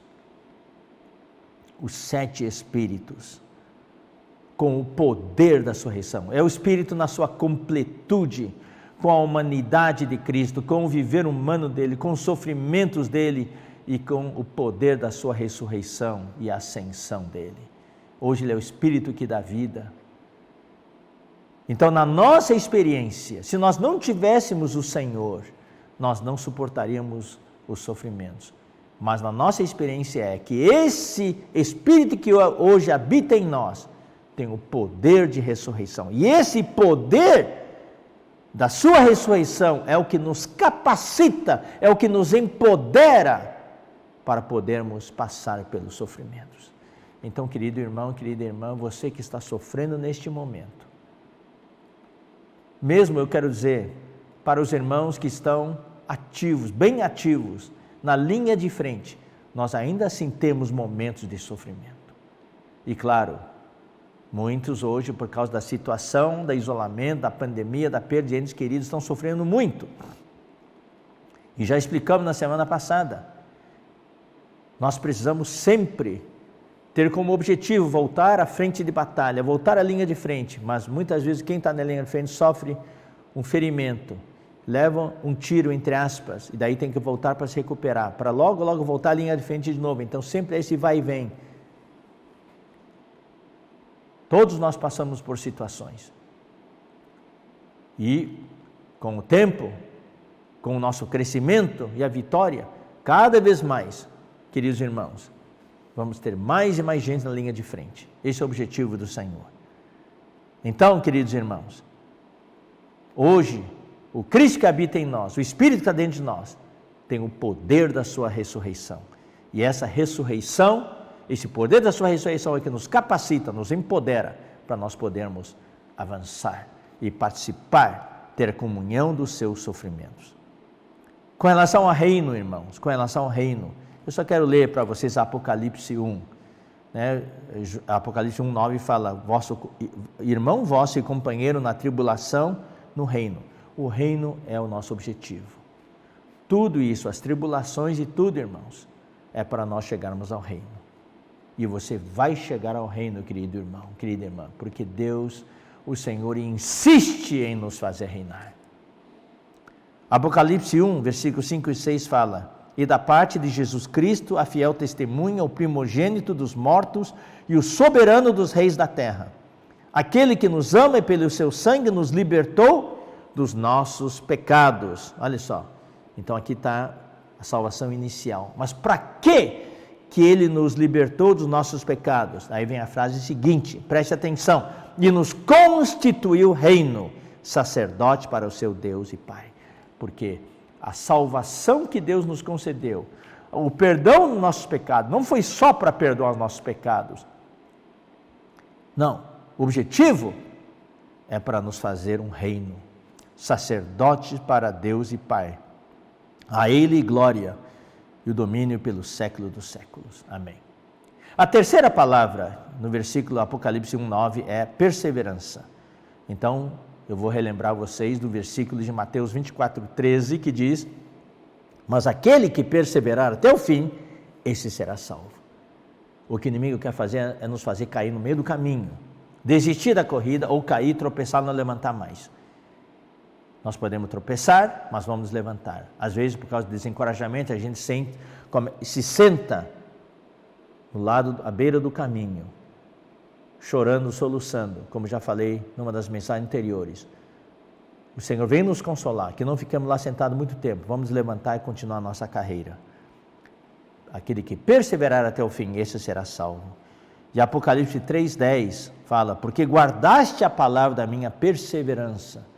Os 7 Espíritos, com o poder da ressurreição. É o Espírito na sua completude, com a humanidade de Cristo, com o viver humano dele, com os sofrimentos dele, e com o poder da sua ressurreição e ascensão dele. Hoje ele é o Espírito que dá vida. Então, na nossa experiência, se nós não tivéssemos o Senhor, nós não suportaríamos os sofrimentos. Mas na nossa experiência é que esse Espírito que hoje habita em nós, tem o poder de ressurreição. E esse poder da sua ressurreição é o que nos capacita, é o que nos empodera para podermos passar pelos sofrimentos. Então, querido irmão, querida irmã, você que está sofrendo neste momento, mesmo eu quero dizer, para os irmãos que estão ativos, bem ativos, na linha de frente, nós ainda assim temos momentos de sofrimento. E claro, muitos hoje, por causa da situação, do isolamento, da pandemia, da perda de entes queridos, estão sofrendo muito. E já explicamos na semana passada, nós precisamos sempre ter como objetivo voltar à frente de batalha, voltar à linha de frente, mas muitas vezes quem está na linha de frente sofre um ferimento, leva um tiro, entre aspas, e daí tem que voltar para se recuperar, para logo voltar à linha de frente de novo. Então sempre esse vai e vem. Todos nós passamos por situações. E com o tempo, com o nosso crescimento e a vitória, cada vez mais, queridos irmãos, vamos ter mais e mais gente na linha de frente. Esse é o objetivo do Senhor. Então, queridos irmãos, hoje, o Cristo que habita em nós, o Espírito que está dentro de nós, tem o poder da sua ressurreição. E essa ressurreição, esse poder da sua ressurreição é que nos capacita, nos empodera, para nós podermos avançar e participar, ter comunhão dos seus sofrimentos. Com relação ao reino, irmãos, com relação ao reino, eu só quero ler para vocês Apocalipse 1. Apocalipse 1:9 fala, vosso irmão vosso e companheiro na tribulação, no reino. O reino é o nosso objetivo. Tudo isso, as tribulações e tudo, irmãos, é para nós chegarmos ao reino. E você vai chegar ao reino, querido irmão, querida irmã, porque Deus, o Senhor, insiste em nos fazer reinar. Apocalipse 1, versículos 5 e 6 fala, e da parte de Jesus Cristo, a fiel testemunha, o primogênito dos mortos e o soberano dos reis da terra. Aquele que nos ama e pelo seu sangue nos libertou dos nossos pecados. Olha só, então aqui está a salvação inicial. Mas para que Ele nos libertou dos nossos pecados? Aí vem a frase seguinte, preste atenção. E nos constituiu reino, sacerdote para o seu Deus e Pai. Porque a salvação que Deus nos concedeu, o perdão dos nossos pecados, não foi só para perdoar os nossos pecados. Não, o objetivo é para nos fazer um reino, sacerdote para Deus e Pai. A Ele glória e o domínio pelos séculos dos séculos. Amém. A terceira palavra no versículo Apocalipse 1:9 é perseverança. Então, eu vou relembrar vocês do versículo de Mateus 24:13, que diz, mas aquele que perseverar até o fim, esse será salvo. O que o inimigo quer fazer é nos fazer cair no meio do caminho, desistir da corrida ou cair, tropeçar, não levantar mais. Nós podemos tropeçar, mas vamos nos levantar. Às vezes, por causa do desencorajamento, a gente se senta no lado, à beira do caminho, chorando, soluçando, como já falei numa das mensagens anteriores. O Senhor vem nos consolar, que não ficamos lá sentados muito tempo, vamos levantar e continuar a nossa carreira. Aquele que perseverar até o fim, esse será salvo. E Apocalipse 3:10 fala, porque guardaste a palavra da minha perseverança.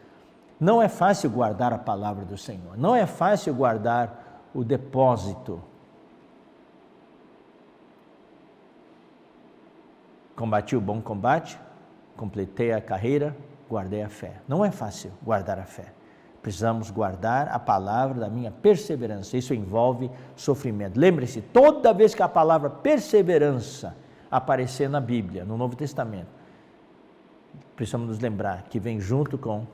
Não é fácil guardar a palavra do Senhor, não é fácil guardar o depósito. Combati o bom combate, completei a carreira, guardei a fé. Não é fácil guardar a fé. Precisamos guardar a palavra da minha perseverança. Isso envolve sofrimento. Lembre-se, toda vez que a palavra perseverança aparecer na Bíblia, no Novo Testamento, precisamos nos lembrar que vem junto com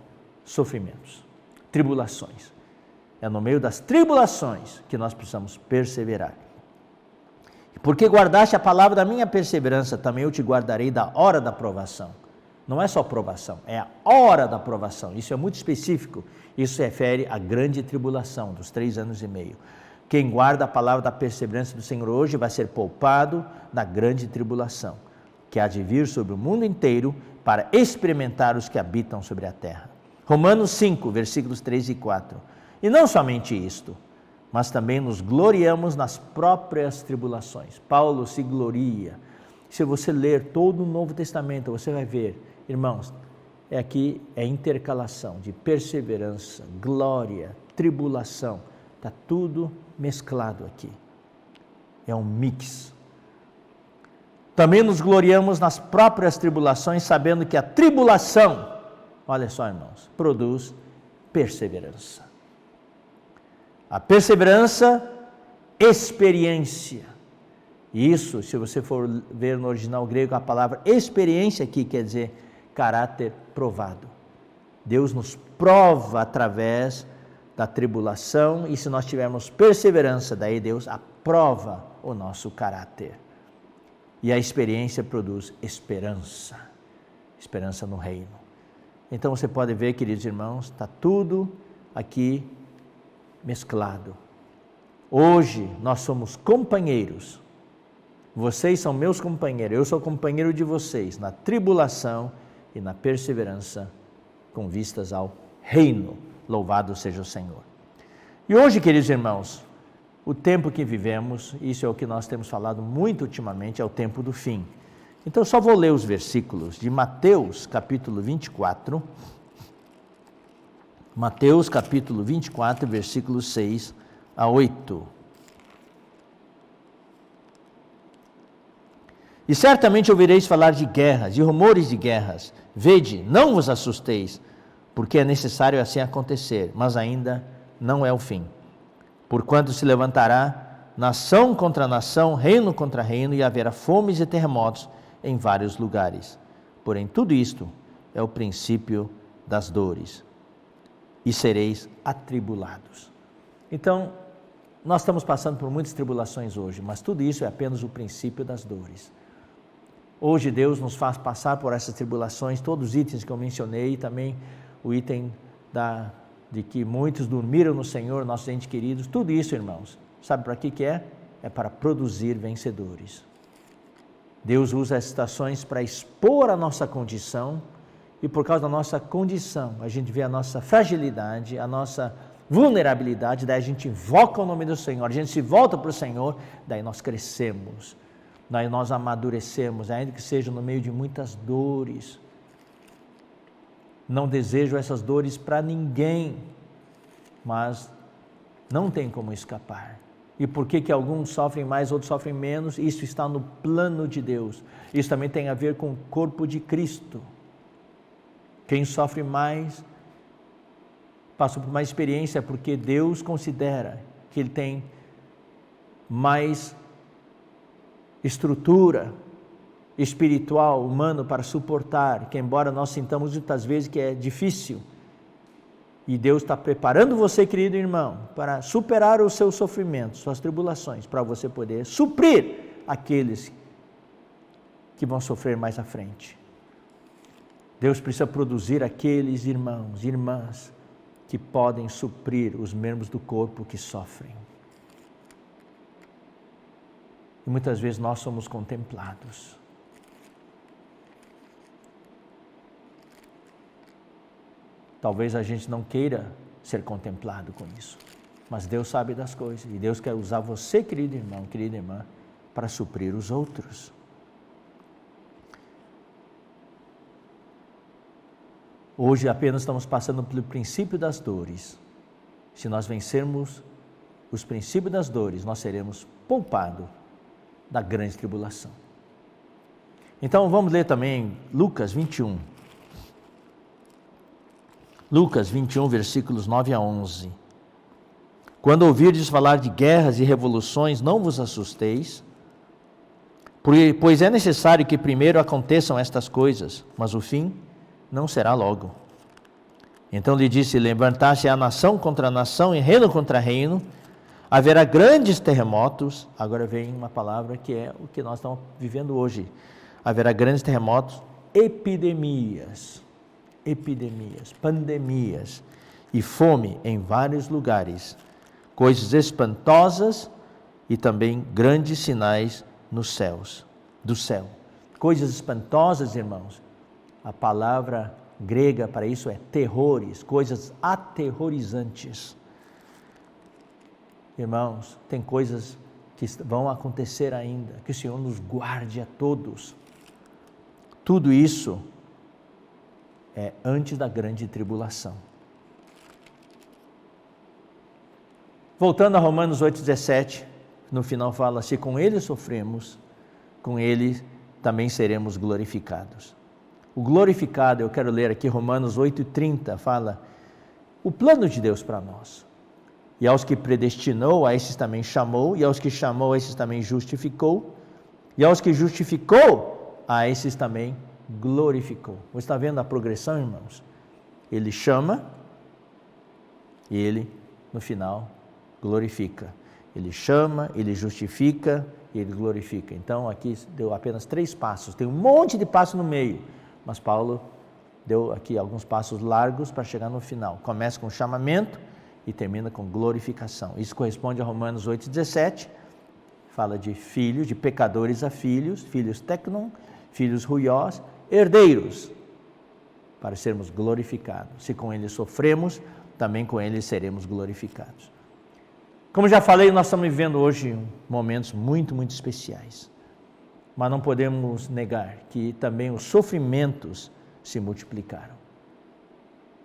sofrimentos, tribulações. É no meio das tribulações que nós precisamos perseverar. Porque guardaste a palavra da minha perseverança, também eu te guardarei da hora da provação. Não é só provação, é a hora da provação. Isso é muito específico. Isso se refere à grande tribulação dos 3 anos e meio. Quem guarda a palavra da perseverança do Senhor hoje vai ser poupado da grande tribulação, que há de vir sobre o mundo inteiro para experimentar os que habitam sobre a terra. Romanos 5, versículos 3 e 4. E não somente isto, mas também nos gloriamos nas próprias tribulações. Paulo se gloria. Se você ler todo o Novo Testamento, você vai ver, irmãos, aqui é intercalação de perseverança, glória, tribulação. Está tudo mesclado aqui. É um mix. Também nos gloriamos nas próprias tribulações, sabendo que a tribulação, olha só, irmãos, produz perseverança. A perseverança, experiência. Isso, se você for ver no original grego, a palavra experiência aqui quer dizer caráter provado. Deus nos prova através da tribulação, e se nós tivermos perseverança, daí Deus aprova o nosso caráter. E a experiência produz esperança, esperança no reino. Então você pode ver, queridos irmãos, está tudo aqui mesclado. Hoje nós somos companheiros, vocês são meus companheiros, eu sou companheiro de vocês na tribulação e na perseverança com vistas ao reino. Louvado seja o Senhor. E hoje, queridos irmãos, o tempo que vivemos, isso é o que nós temos falado muito ultimamente, é o tempo do fim. Então, eu só vou ler os versículos de Mateus, capítulo 24. Mateus, capítulo 24, versículos 6 a 8. E certamente ouvireis falar de guerras e rumores de guerras. Vede, não vos assusteis, porque é necessário assim acontecer, mas ainda não é o fim. Porquanto se levantará nação contra nação, reino contra reino, e haverá fomes e terremotos em vários lugares. Porém, tudo isto é o princípio das dores, e sereis atribulados. Então, nós estamos passando por muitas tribulações hoje, mas tudo isso é apenas o princípio das dores. Hoje Deus nos faz passar por essas tribulações, todos os itens que eu mencionei, e também o item de que muitos dormiram no Senhor, nossos entes queridos, tudo isso, irmãos, sabe para que é? É para produzir vencedores. Deus usa as situações para expor a nossa condição, e por causa da nossa condição, a gente vê a nossa fragilidade, a nossa vulnerabilidade, daí a gente invoca o nome do Senhor, a gente se volta para o Senhor, daí nós crescemos, daí nós amadurecemos, ainda que seja no meio de muitas dores. Não desejo essas dores para ninguém, mas não tem como escapar. E por que alguns sofrem mais, outros sofrem menos? Isso está no plano de Deus. Isso também tem a ver com o corpo de Cristo. Quem sofre mais, passa por mais experiência, porque Deus considera que Ele tem mais estrutura espiritual, humano, para suportar, que embora nós sintamos muitas vezes que é difícil, e Deus está preparando você, querido irmão, para superar os seus sofrimentos, suas tribulações, para você poder suprir aqueles que vão sofrer mais à frente. Deus precisa produzir aqueles irmãos e irmãs que podem suprir os membros do corpo que sofrem. E muitas vezes nós somos contemplados. Talvez a gente não queira ser contemplado com isso, mas Deus sabe das coisas, e Deus quer usar você, querido irmão, querida irmã, para suprir os outros. Hoje apenas estamos passando pelo princípio das dores. Se nós vencermos os princípios das dores, nós seremos poupados da grande tribulação. Então vamos ler também Lucas 21. Lucas 21, versículos 9 a 11. Quando ouvirdes falar de guerras e revoluções, não vos assusteis, pois é necessário que primeiro aconteçam estas coisas, mas o fim não será logo. Então lhe disse: levantar-se a nação contra nação e reino contra reino, haverá grandes terremotos. Agora vem uma palavra que é o que nós estamos vivendo hoje. Haverá grandes terremotos, epidemias, pandemias e fome em vários lugares, coisas espantosas e também grandes sinais nos céus, do céu. Coisas espantosas, irmãos, a palavra grega para isso é terrores, coisas aterrorizantes. Irmãos, tem coisas que vão acontecer ainda, que o Senhor nos guarde a todos. Tudo isso é antes da grande tribulação. Voltando a Romanos 8,17, no final fala: se com ele sofremos, com ele também seremos glorificados. O glorificado, eu quero ler aqui Romanos 8,30, fala o plano de Deus para nós. E aos que predestinou, a esses também chamou, e aos que chamou, a esses também justificou, e aos que justificou, a esses também glorificou. Você está vendo a progressão, irmãos? Ele chama e ele, no final, glorifica. Ele chama, ele justifica e ele glorifica. Então, aqui deu apenas 3 passos. Tem um monte de passos no meio, mas Paulo deu aqui alguns passos largos para chegar no final. Começa com chamamento e termina com glorificação. Isso corresponde a Romanos 8,17. Fala de filhos, de pecadores a filhos, filhos tecnon, filhos ruiós, herdeiros, para sermos glorificados. Se com ele sofremos, também com ele seremos glorificados. Como já falei, nós estamos vivendo hoje momentos muito, muito especiais. Mas não podemos negar que também os sofrimentos se multiplicaram.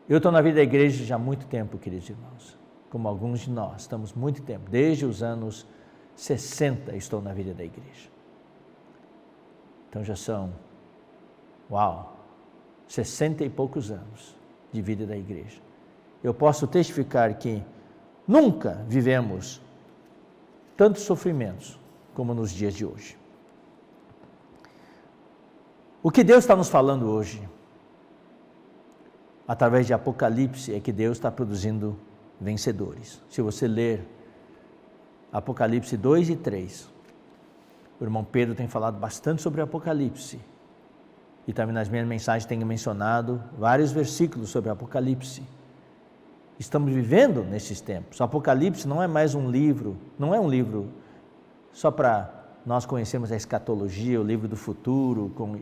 Eu estou na vida da igreja já há muito tempo, queridos irmãos. Como alguns de nós, estamos muito tempo. Desde os anos 60 estou na vida da igreja. Então já são, 60 e poucos anos de vida da igreja. Eu posso testificar que nunca vivemos tantos sofrimentos como nos dias de hoje. O que Deus está nos falando hoje, através de Apocalipse, é que Deus está produzindo vencedores. Se você ler Apocalipse 2 e 3, o irmão Pedro tem falado bastante sobre Apocalipse, e também nas minhas mensagens tenho mencionado vários versículos sobre Apocalipse. Estamos vivendo nesses tempos. O Apocalipse não é mais um livro, não é um livro só para nós conhecermos a escatologia, o livro do futuro, com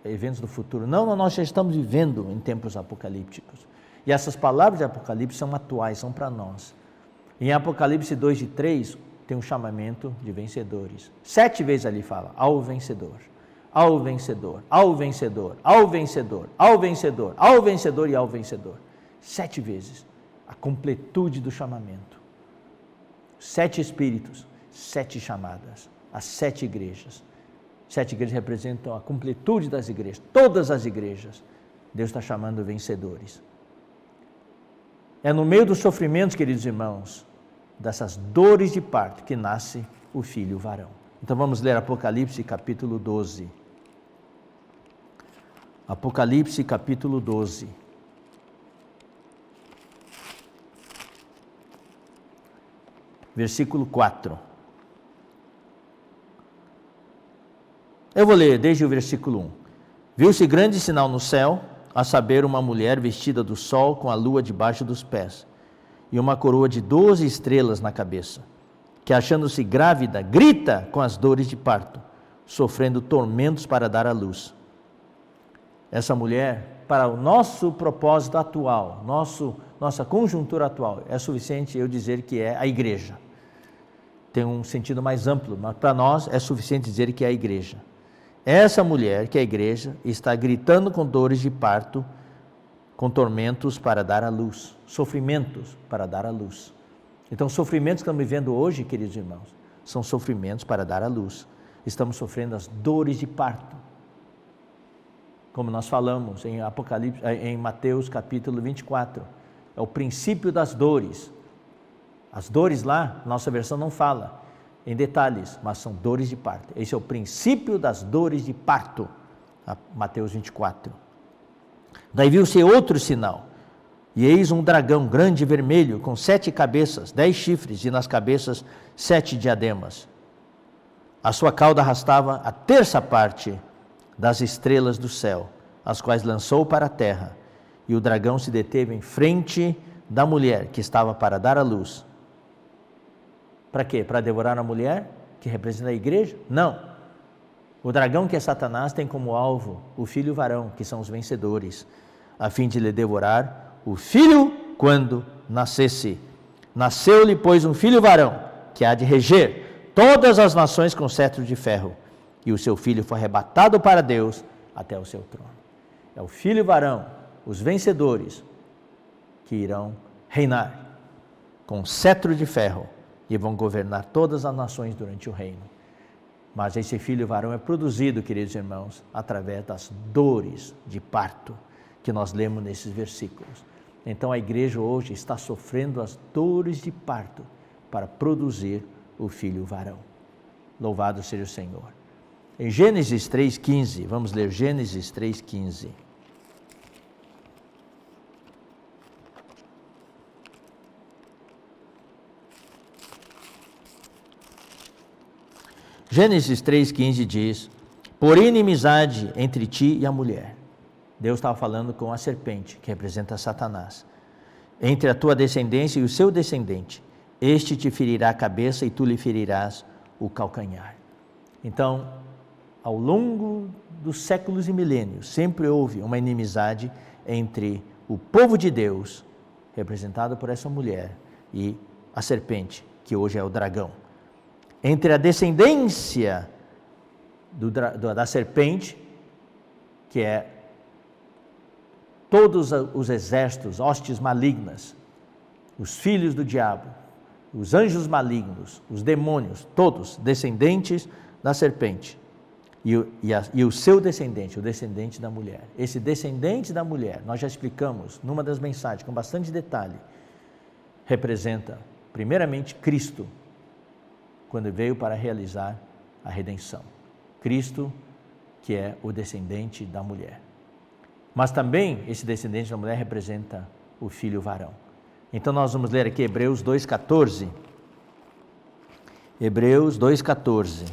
eventos do futuro. Não, nós já estamos vivendo em tempos apocalípticos. E essas palavras de Apocalipse são atuais, são para nós. Em Apocalipse 2 e 3, tem um chamamento de vencedores. 7 vezes ali fala, ao vencedor, ao vencedor, ao vencedor, ao vencedor, ao vencedor, ao vencedor e ao vencedor. 7 vezes. A completude do chamamento. 7 espíritos, 7 chamadas, as 7 igrejas. 7 igrejas representam a completude das igrejas, todas as igrejas. Deus está chamando vencedores. É no meio dos sofrimentos, queridos irmãos, dessas dores de parto, que nasce o filho varão. Então vamos ler Apocalipse capítulo 12. Apocalipse capítulo 12. Versículo 4. Eu vou ler desde o versículo 1. Viu-se grande sinal no céu, a saber, uma mulher vestida do sol com a lua debaixo dos pés, e uma coroa de 12 estrelas na cabeça, que achando-se grávida, grita com as dores de parto, sofrendo tormentos para dar à luz. Essa mulher, para o nosso propósito atual, nossa conjuntura atual, é suficiente eu dizer que é a igreja. Tem um sentido mais amplo, mas para nós é suficiente dizer que é a igreja. Essa mulher, que é a igreja, está gritando com dores de parto, com tormentos para dar à luz, sofrimentos para dar à luz. Então, os sofrimentos que estamos vivendo hoje, queridos irmãos, são sofrimentos para dar à luz. Estamos sofrendo as dores de parto. Como nós falamos em Apocalipse, em Mateus capítulo 24, é o princípio das dores. As dores lá, nossa versão não fala em detalhes, mas são dores de parto. Esse é o princípio das dores de parto, Mateus 24. Daí viu-se outro sinal, e eis um dragão grande e vermelho, com 7 cabeças, 10 chifres, e nas cabeças 7 diademas. A sua cauda arrastava a terça parte das estrelas do céu, as quais lançou para a terra, e o dragão se deteve em frente da mulher que estava para dar à luz. Para quê? Para devorar a mulher, que representa a igreja? Não. O dragão, que é Satanás, tem como alvo o filho varão, que são os vencedores, a fim de lhe devorar o filho quando nascesse. Nasceu-lhe, pois, um filho varão, que há de reger todas as nações com cetro de ferro, e o seu filho foi arrebatado para Deus até o seu trono. É o filho varão, os vencedores, que irão reinar com cetro de ferro, e vão governar todas as nações durante o reino. Mas esse filho varão é produzido, queridos irmãos, através das dores de parto que nós lemos nesses versículos. Então a igreja hoje está sofrendo as dores de parto para produzir o filho varão. Louvado seja o Senhor. Em Gênesis 3,15, vamos ler Gênesis 3,15. Gênesis 3,15 diz: por inimizade entre ti e a mulher. Deus estava falando com a serpente, que representa Satanás. Entre a tua descendência e o seu descendente, este te ferirá a cabeça e tu lhe ferirás o calcanhar. Então, ao longo dos séculos e milênios, sempre houve uma inimizade entre o povo de Deus, representado por essa mulher, e a serpente, que hoje é o dragão. Entre a descendência da serpente, que é todos os exércitos, hostes malignas, os filhos do diabo, os anjos malignos, os demônios, todos descendentes da serpente, e o seu descendente, o descendente da mulher. Esse descendente da mulher, nós já explicamos numa das mensagens, com bastante detalhe, representa primeiramente Cristo, quando veio para realizar a redenção. Cristo, que é o descendente da mulher. Mas também esse descendente da mulher representa o filho varão. Então nós vamos ler aqui Hebreus 2,14. Hebreus 2,14.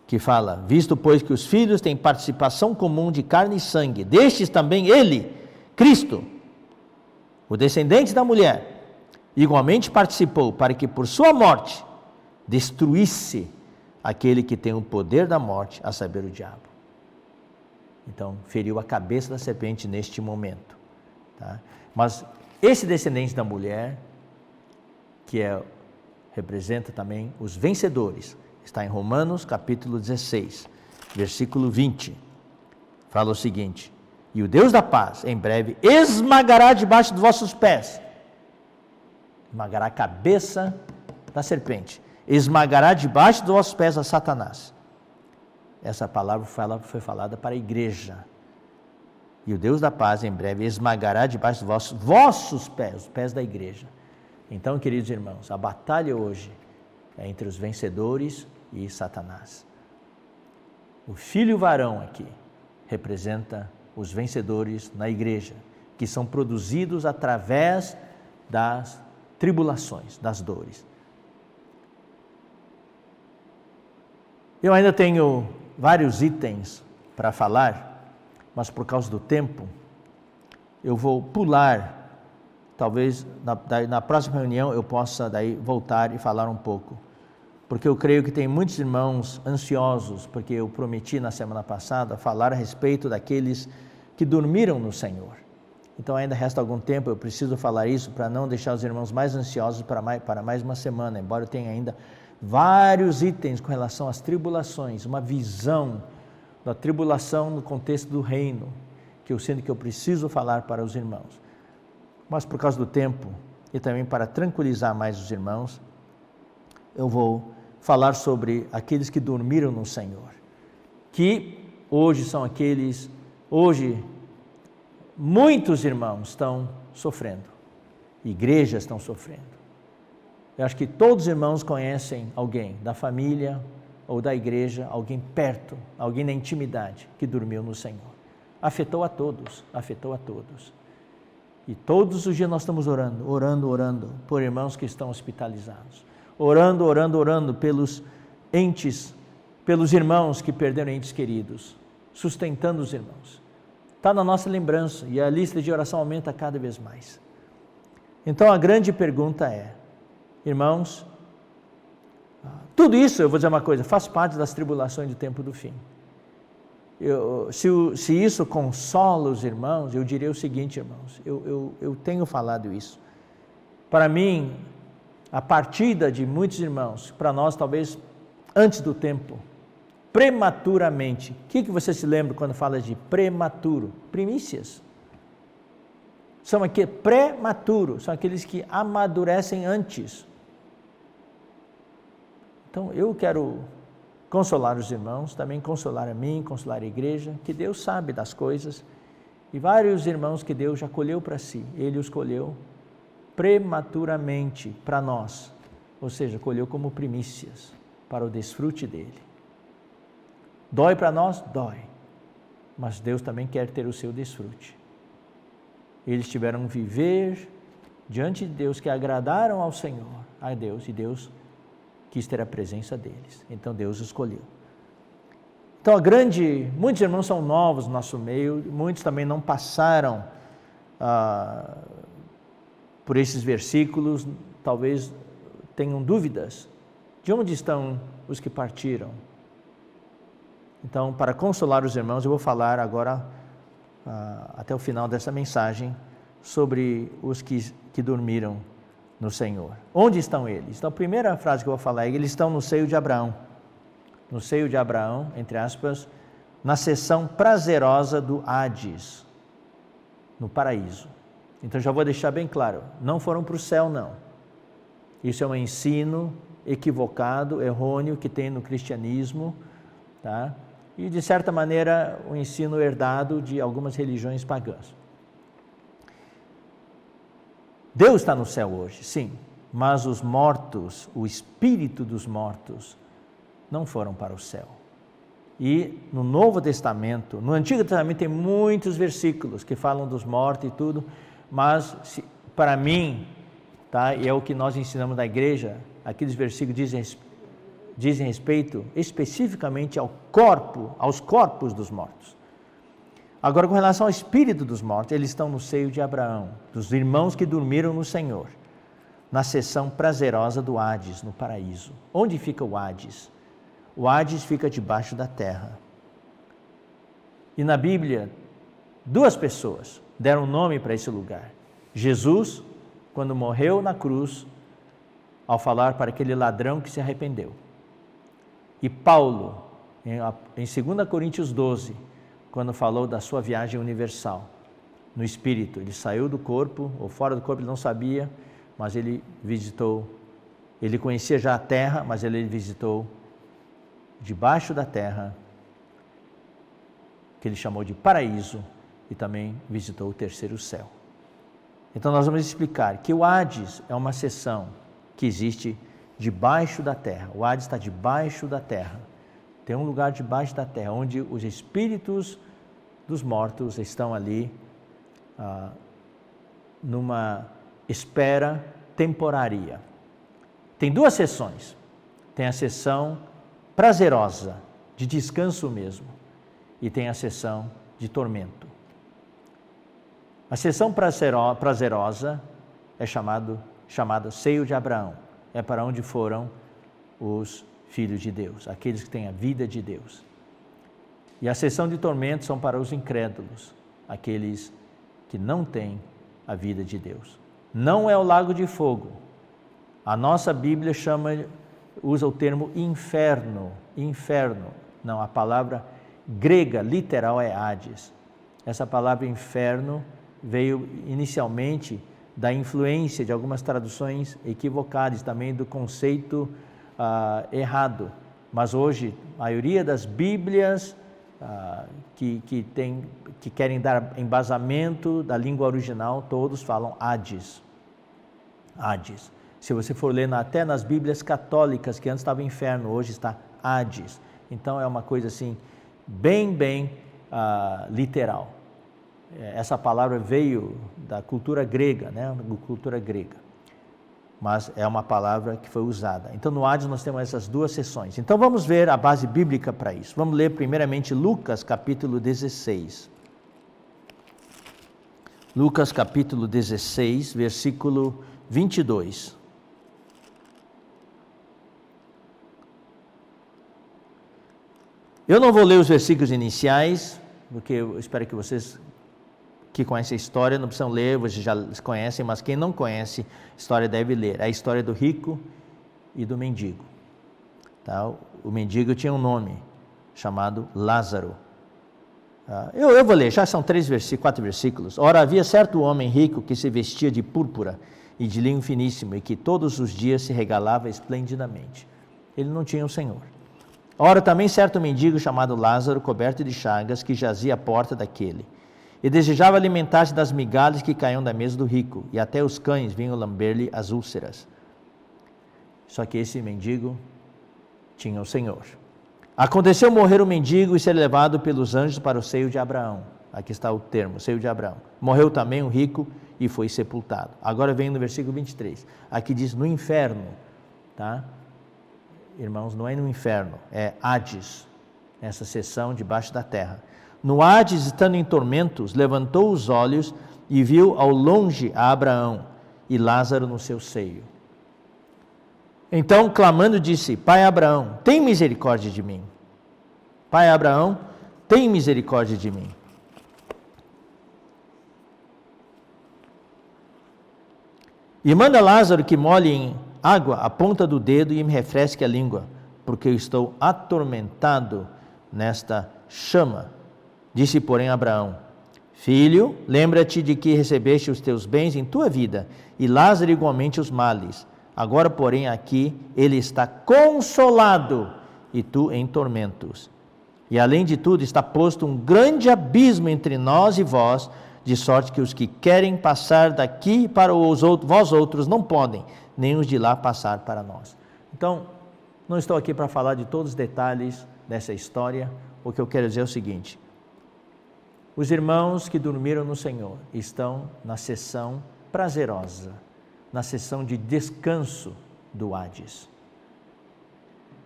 Que fala: visto pois que os filhos têm participação comum de carne e sangue, destes também ele, Cristo, o descendente da mulher, igualmente participou, para que por sua morte destruísse aquele que tem o poder da morte, a saber, o diabo. Então, feriu a cabeça da serpente neste momento. Tá? Mas esse descendente da mulher, que representa também os vencedores, está em Romanos capítulo 16, versículo 20. Fala o seguinte: e o Deus da paz, em breve, esmagará debaixo dos vossos pés, esmagará a cabeça da serpente, esmagará debaixo dos vossos pés a Satanás. Essa palavra foi falada para a igreja. E o Deus da paz, em breve, esmagará debaixo dos vossos pés, os pés da igreja. Então, queridos irmãos, a batalha hoje é entre os vencedores e Satanás. O filho varão aqui representa os vencedores na igreja, que são produzidos através das tribulações, das dores. Eu ainda tenho vários itens para falar, mas por causa do tempo, eu vou pular. Talvez na próxima reunião eu possa daí voltar e falar um pouco, porque eu creio que tem muitos irmãos ansiosos, porque eu prometi na semana passada falar a respeito daqueles que dormiram no Senhor. Então ainda resta algum tempo, eu preciso falar isso para não deixar os irmãos mais ansiosos para mais uma semana, embora eu tenha ainda vários itens com relação às tribulações, uma visão da tribulação no contexto do reino, que eu sinto que eu preciso falar para os irmãos. Mas por causa do tempo, e também para tranquilizar mais os irmãos, eu vou falar sobre aqueles que dormiram no Senhor, que hoje são aqueles, hoje muitos irmãos estão sofrendo, igrejas estão sofrendo. Eu acho que todos os irmãos conhecem alguém da família ou da igreja, alguém perto, alguém na intimidade que dormiu no Senhor. Afetou a todos, afetou a todos. E todos os dias nós estamos orando por irmãos que estão hospitalizados. Orando pelos entes, pelos irmãos que perderam entes queridos, sustentando os irmãos. Está na nossa lembrança e a lista de oração aumenta cada vez mais. Então a grande pergunta é, irmãos, tudo isso, eu vou dizer uma coisa, faz parte das tribulações do tempo do fim. Se isso consola os irmãos, eu diria o seguinte, irmãos, eu tenho falado isso. Para mim, a partida de muitos irmãos, para nós talvez antes do tempo, prematuramente. O que você se lembra quando fala de prematuro? Primícias. São aqui prematuros, são aqueles que amadurecem antes. Então eu quero consolar os irmãos, também consolar a mim, consolar a igreja, que Deus sabe das coisas, e vários irmãos que Deus já colheu para si, Ele os colheu prematuramente para nós, ou seja, colheu como primícias para o desfrute dele. Dói para nós? Dói, mas Deus também quer ter o seu desfrute. Eles tiveram que viver diante de Deus, que agradaram ao Senhor, a Deus, e Deus quis ter a presença deles, então Deus escolheu. Então muitos irmãos são novos no nosso meio, muitos também não passaram por esses versículos, talvez tenham dúvidas de onde estão os que partiram. Então, para consolar os irmãos, eu vou falar agora, até o final dessa mensagem, sobre os que dormiram no Senhor. Onde estão eles? Então, a primeira frase que eu vou falar é que eles estão no seio de Abraão. No seio de Abraão, entre aspas, na seção prazerosa do Hades, no paraíso. Então, já vou deixar bem claro, não foram para o céu, não. Isso é um ensino equivocado, errôneo, que tem no cristianismo, tá? E, de certa maneira, o ensino herdado de algumas religiões pagãs. Deus está no céu hoje, sim, mas os mortos, o espírito dos mortos, não foram para o céu. E no Novo Testamento, no Antigo Testamento tem muitos versículos que falam dos mortos e tudo, mas para mim, tá, e é o que nós ensinamos na igreja, aqueles versículos dizem respeito especificamente aos corpos dos mortos. Agora, com relação ao espírito dos mortos, eles estão no seio de Abraão, dos irmãos que dormiram no Senhor, na seção prazerosa do Hades, no paraíso. Onde fica o Hades? O Hades fica debaixo da terra. E na Bíblia, 2 pessoas deram nome para esse lugar. Jesus, quando morreu na cruz, ao falar para aquele ladrão que se arrependeu. E Paulo, em 2 Coríntios 12, quando falou da sua viagem universal, no Espírito. Ele saiu do corpo, ou fora do corpo, ele não sabia, mas ele visitou, ele conhecia já a terra, mas ele visitou debaixo da terra, que ele chamou de paraíso, e também visitou o terceiro céu. Então nós vamos explicar que o Hades é uma seção que existe debaixo da terra. O Hades está debaixo da terra. Tem um lugar debaixo da terra, onde os espíritos dos mortos estão ali, numa espera temporária. Tem 2 sessões. Tem a sessão prazerosa, de descanso mesmo, e tem a sessão de tormento. A sessão prazerosa é chamada seio de Abraão. É para onde foram os filhos de Deus, aqueles que têm a vida de Deus. E a sessão de tormento são para os incrédulos, aqueles que não têm a vida de Deus. Não é o lago de fogo. A nossa Bíblia usa o termo inferno. Não, a palavra grega literal é Hades. Essa palavra inferno veio inicialmente da influência de algumas traduções equivocadas, também do conceito errado. Mas hoje, a maioria das Bíblias que querem dar embasamento da língua original, todos falam Hades. Hades. Se você for ler até nas Bíblias católicas, que antes estava inferno, hoje está Hades. Então é uma coisa assim, bem literal. Essa palavra veio da cultura grega, né? Cultura grega. Mas é uma palavra que foi usada. Então no Hades nós temos essas 2 sessões. Então vamos ver a base bíblica para isso. Vamos ler primeiramente Lucas capítulo 16. Lucas capítulo 16, versículo 22. Eu não vou ler os versículos iniciais, porque eu espero que vocês que conhecem a história não precisam ler, vocês já conhecem, mas quem não conhece a história deve ler. É a história do rico e do mendigo. Tá? O mendigo tinha um nome chamado Lázaro. Eu vou ler, já são 4 versículos. Ora, havia certo homem rico que se vestia de púrpura e de linho finíssimo e que todos os dias se regalava esplendidamente. Ele não tinha o Senhor. Ora, também certo mendigo chamado Lázaro, coberto de chagas, que jazia à porta daquele, e desejava alimentar-se das migalhas que caíam da mesa do rico, e até os cães vinham lamber-lhe as úlceras. Só que esse mendigo tinha o Senhor. Aconteceu morrer o mendigo e ser levado pelos anjos para o seio de Abraão. Aqui está o termo, seio de Abraão. Morreu também o rico e foi sepultado. Agora vem no versículo 23. Aqui diz no inferno, tá? Irmãos, não é no inferno, é Hades, essa seção debaixo da terra. No Hades, estando em tormentos, levantou os olhos e viu ao longe a Abraão e Lázaro no seu seio. Então, clamando, disse: Pai Abraão, tem misericórdia de mim. Pai Abraão, tem misericórdia de mim. E manda Lázaro que molhe em água a ponta do dedo e me refresque a língua, porque eu estou atormentado nesta chama. Disse, porém, Abraão: Filho, lembra-te de que recebeste os teus bens em tua vida, e Lázaro igualmente os males. Agora, porém, aqui ele está consolado, e tu em tormentos. E além de tudo, está posto um grande abismo entre nós e vós, de sorte que os que querem passar daqui para vós outros não podem, nem os de lá passar para nós. Então, não estou aqui para falar de todos os detalhes dessa história. O que eu quero dizer é o seguinte: os irmãos que dormiram no Senhor estão na sessão prazerosa, na sessão de descanso do Hades.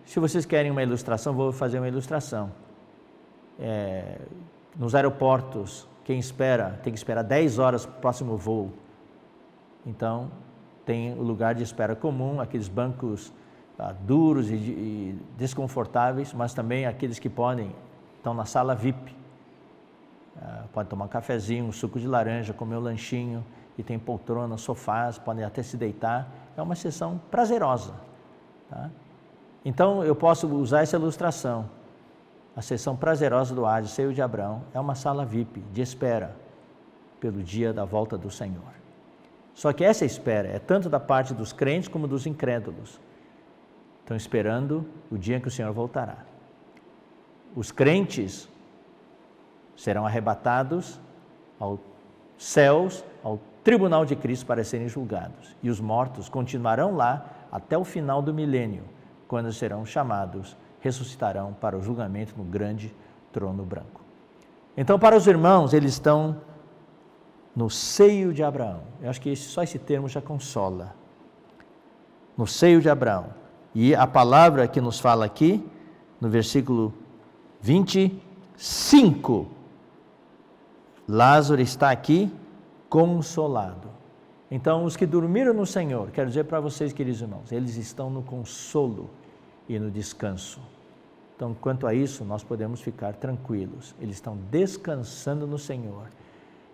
Se vocês querem uma ilustração, vou fazer uma ilustração. Nos aeroportos, quem espera, tem que esperar 10 horas para o próximo voo. Então, tem o lugar de espera comum, aqueles bancos duros e desconfortáveis, mas também aqueles que estão na sala VIP. Pode tomar um cafezinho, um suco de laranja, comer um lanchinho, e tem poltrona, sofás, podem até se deitar. É uma sessão prazerosa. Tá? Então, eu posso usar essa ilustração. A sessão prazerosa do Hades, seio de Abraão, é uma sala VIP de espera pelo dia da volta do Senhor. Só que essa espera é tanto da parte dos crentes como dos incrédulos. Estão esperando o dia em que o Senhor voltará. Os crentes serão arrebatados aos céus, ao tribunal de Cristo para serem julgados. E os mortos continuarão lá até o final do milênio, quando serão chamados, ressuscitarão para o julgamento no grande trono branco. Então, para os irmãos, eles estão no seio de Abraão. Eu acho que só esse termo já consola. No seio de Abraão. E a palavra que nos fala aqui, no versículo 25, Lázaro está aqui consolado. Então, os que dormiram no Senhor, quero dizer para vocês, queridos irmãos, eles estão no consolo e no descanso. Então, quanto a isso, nós podemos ficar tranquilos. Eles estão descansando no Senhor,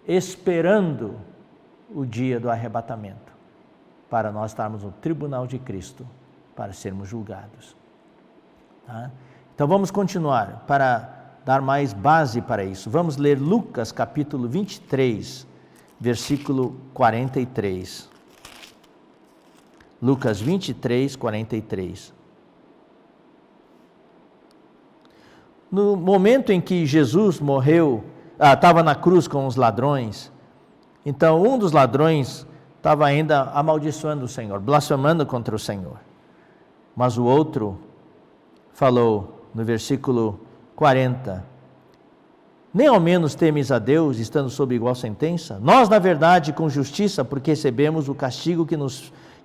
esperando o dia do arrebatamento, para nós estarmos no tribunal de Cristo, para sermos julgados. Tá? Então, vamos continuar, para dar mais base para isso. Vamos ler Lucas capítulo 23, versículo 43. Lucas 23, 43. No momento em que Jesus morreu, estava na cruz com os ladrões, então um dos ladrões estava ainda amaldiçoando o Senhor, blasfemando contra o Senhor. Mas o outro falou no versículo 40, nem ao menos temes a Deus, estando sob igual sentença? Nós, na verdade, com justiça, porque recebemos o castigo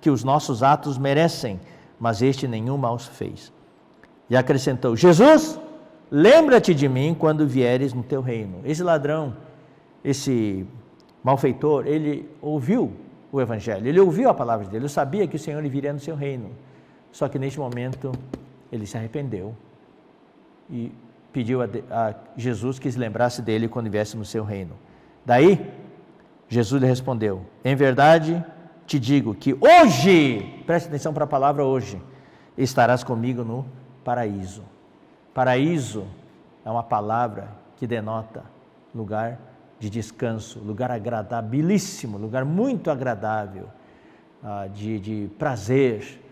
que os nossos atos merecem, mas este nenhum mal fez. E acrescentou: Jesus, lembra-te de mim quando vieres no teu reino. Esse ladrão, esse malfeitor, ele ouviu o Evangelho, ele ouviu a palavra de Deus, ele sabia que o Senhor viria no seu reino. Só que neste momento ele se arrependeu e pediu a Jesus que se lembrasse dele quando viesse no seu reino. Daí, Jesus lhe respondeu: em verdade te digo que hoje, preste atenção para a palavra hoje, estarás comigo no paraíso. Paraíso é uma palavra que denota lugar de descanso, lugar agradabilíssimo, lugar muito agradável, de prazer,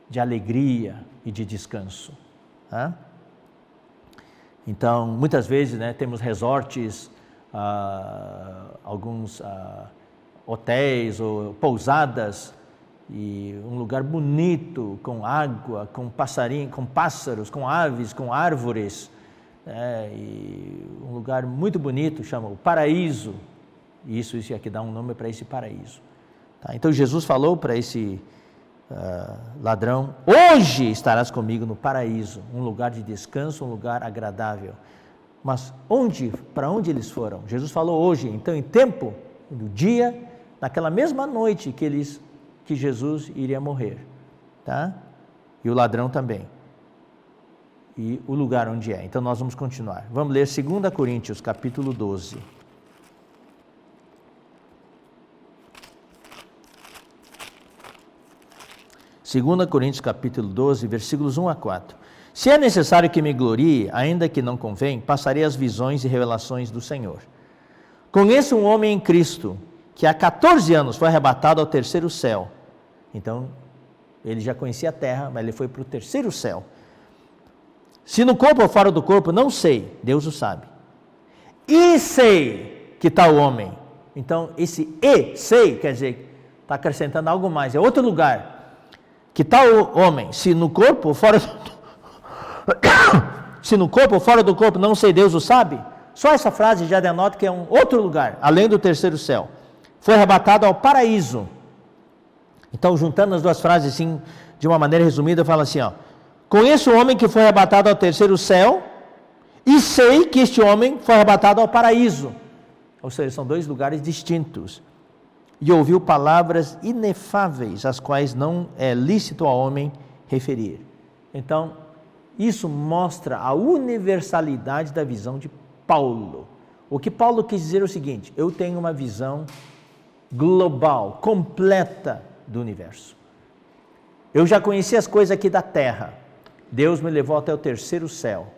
de alegria e de descanso. Então, muitas vezes, temos resorts, alguns hotéis ou pousadas, e um lugar bonito, com água, com passarinho, com pássaros, com aves, com árvores, e um lugar muito bonito, chama o paraíso. Isso aqui dá um nome para esse paraíso. Tá? Então Jesus falou para esse ladrão: hoje estarás comigo no paraíso, um lugar de descanso, um lugar agradável. Mas para onde eles foram? Jesus falou hoje. Então, em tempo, no dia, naquela mesma noite que Jesus iria morrer, tá? E o ladrão também. E o lugar onde é. Então nós vamos continuar. Vamos ler 2 Coríntios, capítulo 12. Segunda Coríntios, capítulo 12, versículos 1 a 4. Se é necessário que me glorie, ainda que não convém, passarei as visões e revelações do Senhor. Conheço um homem em Cristo, que há 14 anos foi arrebatado ao terceiro céu. Então, ele já conhecia a terra, mas ele foi para o terceiro céu. Se no corpo ou fora do corpo, não sei, Deus o sabe. E sei que tal homem. Então, esse sei, quer dizer, está acrescentando algo mais, é outro lugar. Que tal homem, se no corpo ou fora se no corpo ou fora do corpo, não sei, Deus o sabe. Só essa frase já denota que é um outro lugar, além do terceiro céu. Foi arrebatado ao paraíso. Então, juntando as duas frases assim, de uma maneira resumida, fala assim, conheço o homem que foi arrebatado ao terceiro céu e sei que este homem foi arrebatado ao paraíso. Ou seja, são dois lugares distintos. E ouviu palavras inefáveis, as quais não é lícito ao homem referir. Então, isso mostra a universalidade da visão de Paulo. O que Paulo quis dizer é o seguinte: eu tenho uma visão global, completa do universo. Eu já conheci as coisas aqui da terra. Deus me levou até o terceiro céu.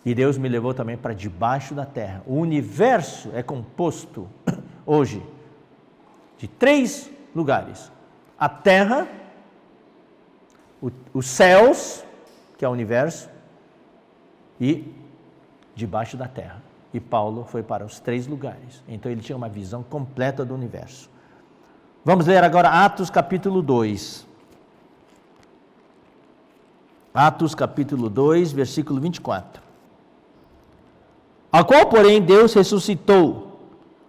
E Deus me levou também para debaixo da terra. O universo é composto hoje de 3 lugares: a terra, os céus, que é o universo, e debaixo da terra. E Paulo foi para os 3 lugares. Então ele tinha uma visão completa do universo. Vamos ler agora Atos capítulo 2. Atos capítulo 2, versículo 24. A qual, porém, Deus ressuscitou,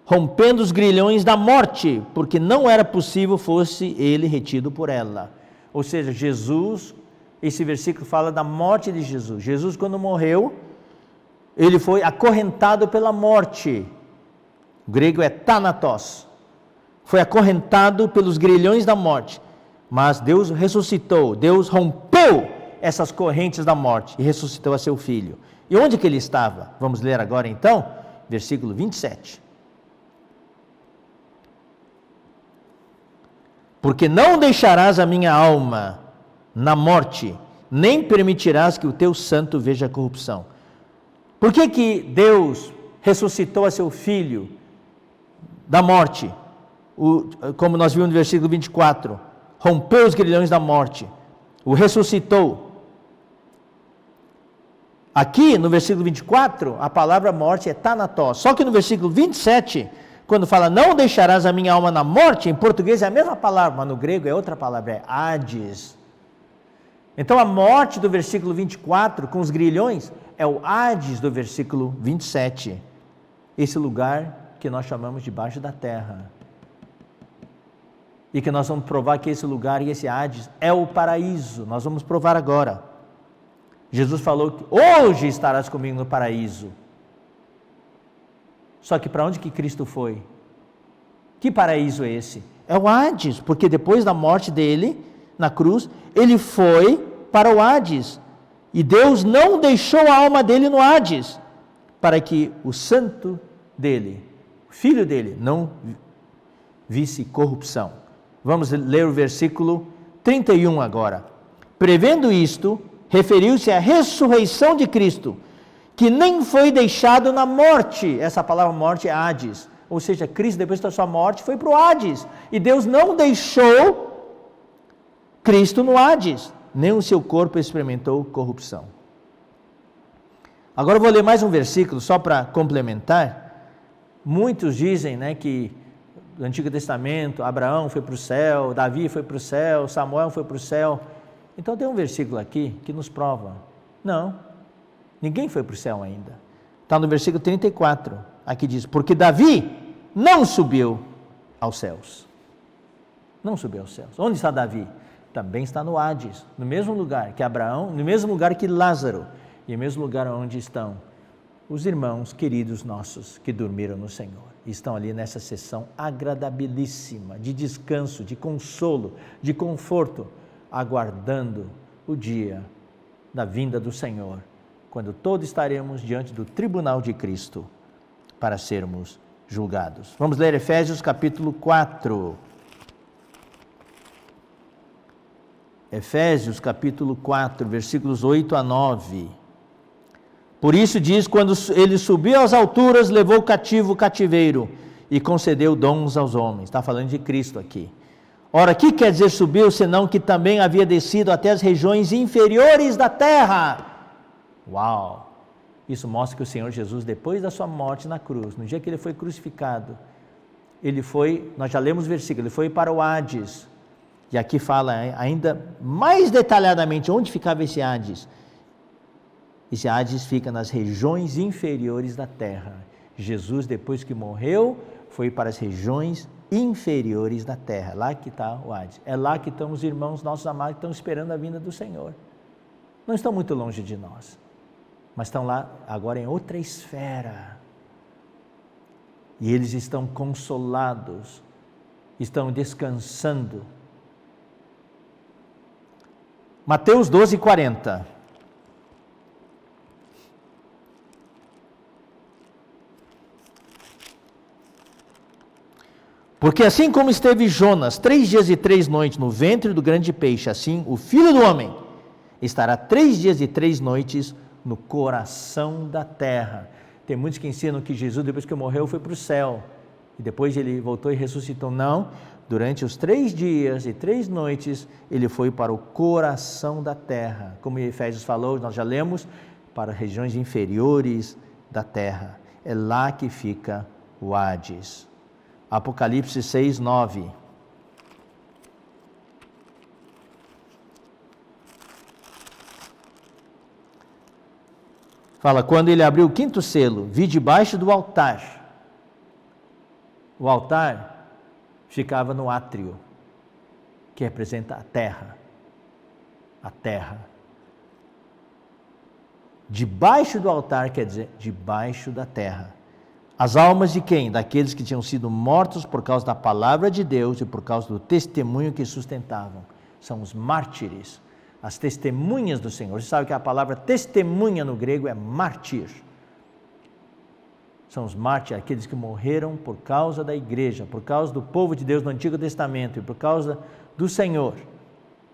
rompendo os grilhões da morte, porque não era possível fosse ele retido por ela. Ou seja, Jesus, esse versículo fala da morte de Jesus. Jesus, quando morreu, ele foi acorrentado pela morte. O grego é thanatos. Foi acorrentado pelos grilhões da morte. Mas Deus ressuscitou, Deus rompeu essas correntes da morte e ressuscitou a seu filho. E onde que ele estava? Vamos ler agora então, versículo 27. Porque não deixarás a minha alma na morte, nem permitirás que o teu santo veja a corrupção. Por que Deus ressuscitou a seu filho da morte? Como nós vimos no versículo 24, rompeu os grilhões da morte, o ressuscitou. Aqui no versículo 24, a palavra morte é thanatos. Só que no versículo 27, quando fala não deixarás a minha alma na morte, em português é a mesma palavra, mas no grego é outra palavra, é Hades. Então a morte do versículo 24, com os grilhões, é o Hades do versículo 27. Esse lugar que nós chamamos debaixo da terra. E que nós vamos provar que esse lugar e esse Hades é o paraíso. Nós vamos provar agora. Jesus falou que hoje estarás comigo no paraíso. Só que para onde que Cristo foi? Que paraíso é esse? É o Hades, porque depois da morte dele, na cruz, ele foi para o Hades. E Deus não deixou a alma dele no Hades, para que o santo dele, o filho dele, não visse corrupção. Vamos ler o versículo 31 agora. Prevendo isto, referiu-se à ressurreição de Cristo, que nem foi deixado na morte. Essa palavra morte é Hades. Ou seja, Cristo, depois da sua morte, foi para o Hades. E Deus não deixou Cristo no Hades. Nem o seu corpo experimentou corrupção. Agora eu vou ler mais um versículo só para complementar. Muitos dizem, né, que no Antigo Testamento Abraão foi para o céu, Davi foi para o céu, Samuel foi para o céu. Então tem um versículo aqui que nos prova. Não, ninguém foi para o céu ainda. Está no versículo 34, aqui diz, porque Davi não subiu aos céus. Não subiu aos céus. Onde está Davi? Também está no Hades, no mesmo lugar que Abraão, no mesmo lugar que Lázaro, e no mesmo lugar onde estão os irmãos queridos nossos que dormiram no Senhor. Estão ali nessa sessão agradabilíssima, de descanso, de consolo, de conforto, aguardando o dia da vinda do Senhor, quando todos estaremos diante do tribunal de Cristo para sermos julgados. Vamos ler Efésios capítulo 4. Efésios capítulo 4, versículos 8 a 9. Por isso diz, quando ele subiu às alturas, levou cativo o cativeiro e concedeu dons aos homens. Está falando de Cristo aqui. Ora, que quer dizer subiu, senão que também havia descido até as regiões inferiores da terra? Uau! Isso mostra que o Senhor Jesus, depois da sua morte na cruz, no dia que ele foi crucificado, ele foi, nós já lemos o versículo, ele foi para o Hades. E aqui fala ainda mais detalhadamente onde ficava esse Hades. Esse Hades fica nas regiões inferiores da terra. Jesus, depois que morreu, foi para as regiões inferiores da terra. Lá que está o Hades. É lá que estão os irmãos nossos amados que estão esperando a vinda do Senhor. Não estão muito longe de nós, mas estão lá agora em outra esfera. E eles estão consolados, estão descansando. Mateus 12, 40. Porque assim como esteve Jonas 3 dias e 3 noites no ventre do grande peixe, assim o Filho do Homem estará 3 dias e 3 noites no coração da terra. Tem muitos que ensinam que Jesus, depois que morreu, foi para o céu. E depois ele voltou e ressuscitou. Não, durante os 3 dias e 3 noites, ele foi para o coração da terra. Como Efésios falou, nós já lemos, para regiões inferiores da terra. É lá que fica o Hades. Apocalipse 6, 9. Fala, quando ele abriu o 5º selo, vi debaixo do altar. O altar ficava no átrio, que representa a terra. A terra. Debaixo do altar quer dizer debaixo da terra. As almas de quem? Daqueles que tinham sido mortos por causa da palavra de Deus e por causa do testemunho que sustentavam. São os mártires, as testemunhas do Senhor. Você sabe que a palavra testemunha no grego é mártir. São os mártires, aqueles que morreram por causa da igreja, por causa do povo de Deus no Antigo Testamento e por causa do Senhor.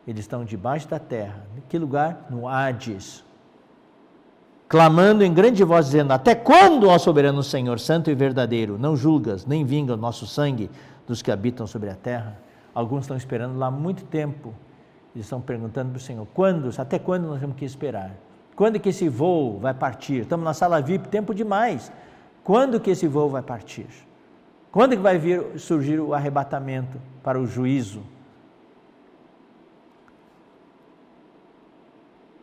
Eles estão debaixo da terra. Em que lugar? No Hades. Clamando em grande voz, dizendo, até quando, ó soberano Senhor, santo e verdadeiro, não julgas, nem vinga o nosso sangue dos que habitam sobre a terra? Alguns estão esperando lá há muito tempo. Eles estão perguntando para o Senhor, até quando nós temos que esperar? Quando que esse voo vai partir? Estamos na sala VIP, tempo demais. Quando que esse voo vai partir? Quando que vai surgir o arrebatamento para o juízo?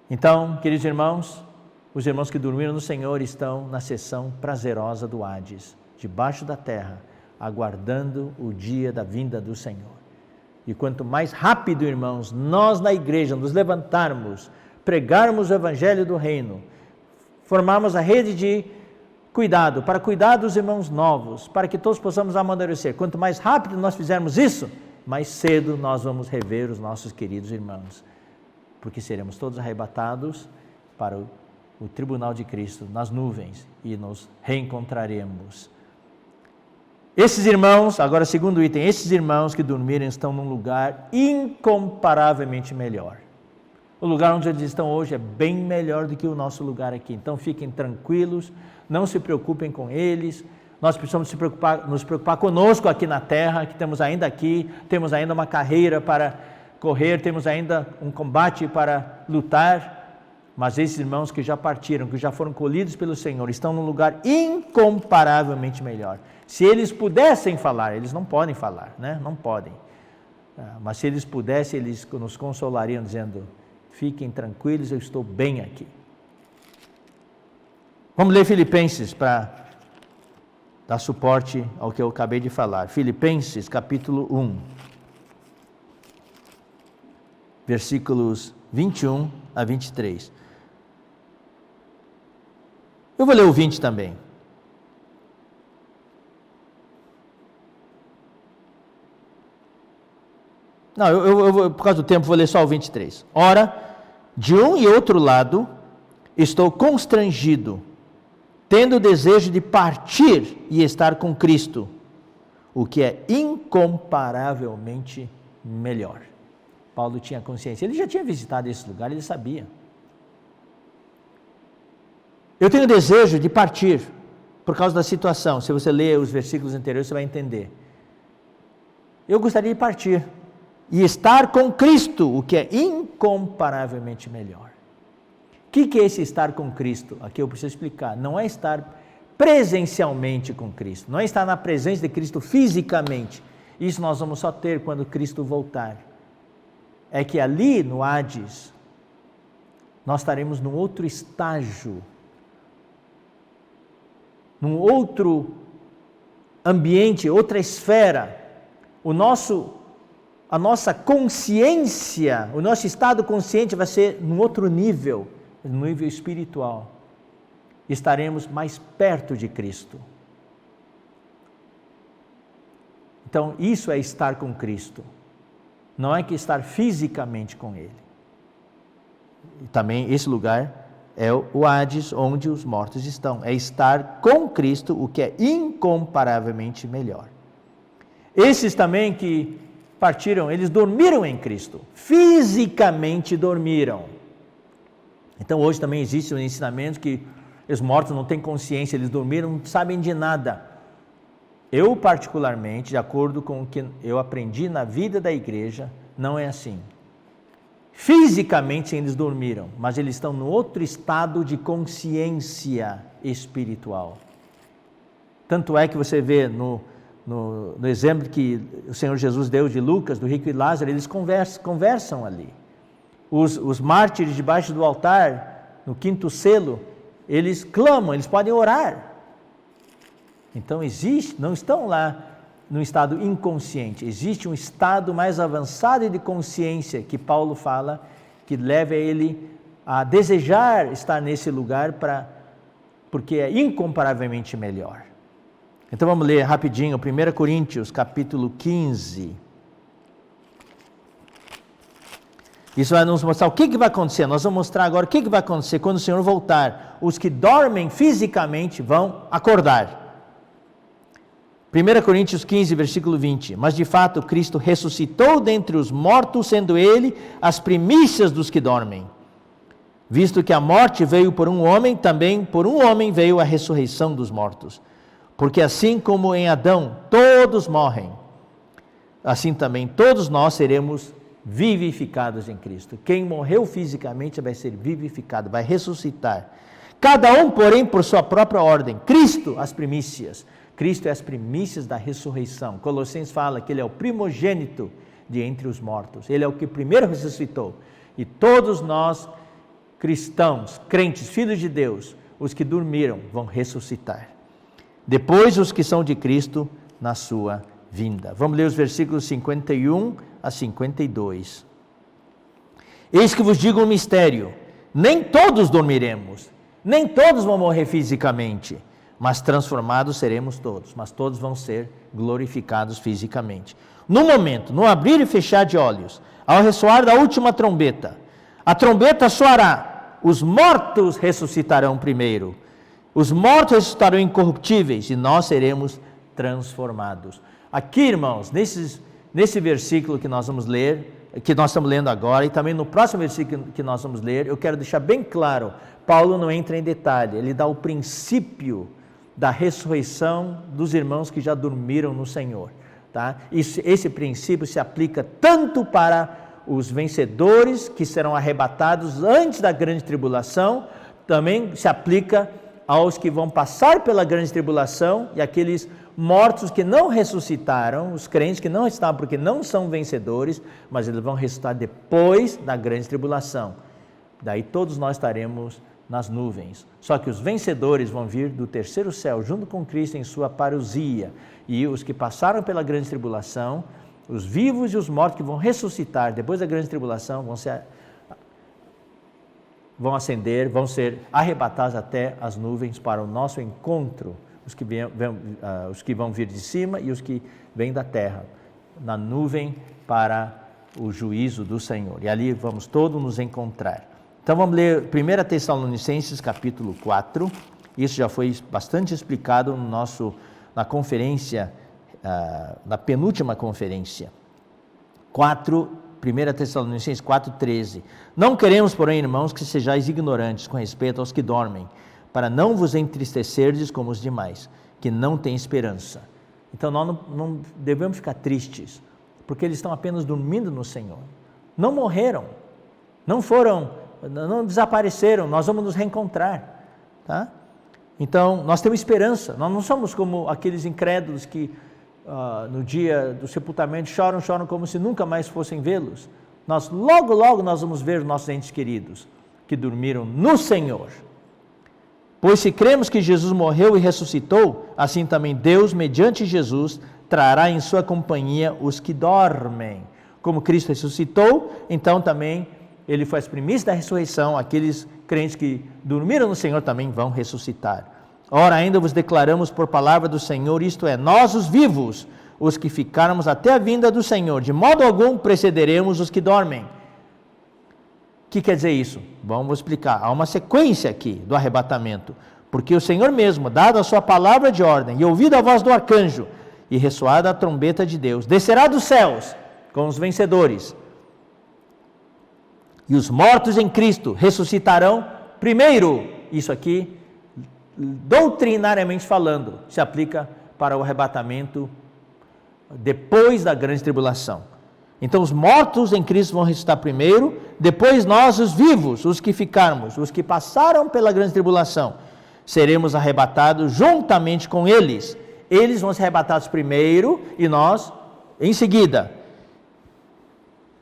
Então, queridos irmãos, os irmãos que dormiram no Senhor estão na sessão prazerosa do Hades, debaixo da terra, aguardando o dia da vinda do Senhor. E quanto mais rápido, irmãos, nós na igreja nos levantarmos, pregarmos o evangelho do reino, formarmos a rede de cuidado, para cuidar dos irmãos novos, para que todos possamos amadurecer. Quanto mais rápido nós fizermos isso, mais cedo nós vamos rever os nossos queridos irmãos, porque seremos todos arrebatados para o tribunal de Cristo nas nuvens e nos reencontraremos. Esses irmãos, agora segundo item, esses irmãos que dormiram estão num lugar incomparavelmente melhor. O lugar onde eles estão hoje é bem melhor do que o nosso lugar aqui. Então fiquem tranquilos, não se preocupem com eles. Nós precisamos nos preocupar conosco aqui na terra, que estamos ainda aqui, temos ainda uma carreira para correr, temos ainda um combate para lutar. Mas esses irmãos que já partiram, que já foram colhidos pelo Senhor, estão num lugar incomparavelmente melhor. Se eles pudessem falar, eles não podem falar, né? Não podem. Mas se eles pudessem, eles nos consolariam dizendo: fiquem tranquilos, eu estou bem aqui. Vamos ler Filipenses para dar suporte ao que eu acabei de falar. Filipenses capítulo 1, versículos 21 a 23. Eu vou ler o 20 também. Não, eu por causa do tempo vou ler só o 23. Ora, de um e outro lado, estou constrangido, tendo o desejo de partir e estar com Cristo, o que é incomparavelmente melhor. Paulo tinha consciência, ele já tinha visitado esse lugar, ele sabia. Eu tenho desejo de partir, por causa da situação. Se você ler os versículos anteriores, você vai entender. Eu gostaria de partir e estar com Cristo, o que é incomparavelmente melhor. O que é esse estar com Cristo? Aqui eu preciso explicar. Não é estar presencialmente com Cristo, não é estar na presença de Cristo fisicamente. Isso nós vamos só ter quando Cristo voltar. É que ali no Hades, nós estaremos num outro estágio, num outro ambiente, outra esfera. A nossa consciência, o nosso estado consciente vai ser num outro nível, no nível espiritual. Estaremos mais perto de Cristo. Então, isso é estar com Cristo. Não é que estar fisicamente com Ele. E também esse lugar é o Hades, onde os mortos estão. É estar com Cristo, o que é incomparavelmente melhor. Esses também que partiram, eles dormiram em Cristo. Fisicamente dormiram. Então hoje também existe um ensinamento que os mortos não têm consciência, eles dormiram, não sabem de nada. Eu particularmente, de acordo com o que eu aprendi na vida da igreja, não é assim. Fisicamente eles dormiram, mas eles estão no outro estado de consciência espiritual. Tanto é que você vê no exemplo que o Senhor Jesus deu de Lucas, do rico e Lázaro, eles conversam ali. Os mártires debaixo do altar, no quinto selo, eles clamam, eles podem orar. Então não estão lá no estado inconsciente, existe um estado mais avançado de consciência que Paulo fala, que leva ele a desejar estar nesse lugar porque é incomparavelmente melhor. Então vamos ler rapidinho 1 Coríntios capítulo 15. Isso vai nos mostrar o que vai acontecer. Nós vamos mostrar agora o que vai acontecer quando o Senhor voltar. Os que dormem fisicamente vão acordar. 1 Coríntios 15, versículo 20. Mas de fato Cristo ressuscitou dentre os mortos, sendo Ele as primícias dos que dormem. Visto que a morte veio por um homem, também por um homem veio a ressurreição dos mortos. Porque assim como em Adão todos morrem, assim também todos nós seremos vivificados em Cristo. Quem morreu fisicamente vai ser vivificado, vai ressuscitar. Cada um, porém, por sua própria ordem. Cristo, as primícias. Cristo é as primícias da ressurreição. Colossenses fala que Ele é o primogênito de entre os mortos. Ele é o que primeiro ressuscitou. E todos nós, cristãos, crentes, filhos de Deus, os que dormiram, vão ressuscitar. Depois os que são de Cristo na sua vinda. Vamos ler os versículos 51 a 52. Eis que vos digo um mistério. Nem todos dormiremos, nem todos vão morrer fisicamente, mas transformados seremos todos, mas todos vão ser glorificados fisicamente. No momento, no abrir e fechar de olhos, ao ressoar da última trombeta, a trombeta soará, os mortos ressuscitarão primeiro, os mortos ressuscitarão incorruptíveis e nós seremos transformados. Aqui, irmãos, nesse versículo que nós vamos ler, que nós estamos lendo agora, e também no próximo versículo que nós vamos ler, eu quero deixar bem claro, Paulo não entra em detalhe, ele dá o princípio da ressurreição dos irmãos que já dormiram no Senhor. Tá? Esse princípio se aplica tanto para os vencedores que serão arrebatados antes da grande tribulação, também se aplica aos que vão passar pela grande tribulação e aqueles mortos que não ressuscitaram, os crentes que não ressuscitaram porque não são vencedores, mas eles vão ressuscitar depois da grande tribulação. Daí todos nós estaremos nas nuvens. Só que os vencedores vão vir do terceiro céu, junto com Cristo em sua parousia. E os que passaram pela grande tribulação, os vivos e os mortos que vão ressuscitar depois da grande tribulação, vão ascender, vão ser arrebatados até as nuvens para o nosso encontro. Os que vão vir de cima e os que vêm da terra, na nuvem para o juízo do Senhor. E ali vamos todos nos encontrar. Então vamos ler 1 Tessalonicenses capítulo 4, isso já foi bastante explicado na conferência, na penúltima conferência. 1 Tessalonicenses 4,13. Não queremos, porém, irmãos, que sejais ignorantes com respeito aos que dormem, para não vos entristecerdes como os demais, que não têm esperança. Então nós não devemos ficar tristes, porque eles estão apenas dormindo no Senhor. Não morreram, não desapareceram, nós vamos nos reencontrar, tá? Então, nós temos esperança, nós não somos como aqueles incrédulos que no dia do sepultamento choram como se nunca mais fossem vê-los. Logo nós vamos ver os nossos entes queridos, que dormiram no Senhor. Pois se cremos que Jesus morreu e ressuscitou, assim também Deus, mediante Jesus, trará em sua companhia os que dormem. Como Cristo ressuscitou, então também Ele foi as primícias da ressurreição, aqueles crentes que dormiram no Senhor também vão ressuscitar. Ora, ainda vos declaramos por palavra do Senhor, isto é, nós os vivos, os que ficarmos até a vinda do Senhor, de modo algum precederemos os que dormem. O que quer dizer isso? Vamos explicar. Há uma sequência aqui do arrebatamento, porque o Senhor mesmo, dada a sua palavra de ordem, e ouvida a voz do arcanjo, e ressoada a trombeta de Deus, descerá dos céus com os vencedores. E os mortos em Cristo ressuscitarão primeiro. Isso aqui, doutrinariamente falando, se aplica para o arrebatamento depois da grande tribulação. Então os mortos em Cristo vão ressuscitar primeiro, depois nós os vivos, os que ficarmos, os que passaram pela grande tribulação, seremos arrebatados juntamente com eles. Eles vão ser arrebatados primeiro e nós em seguida,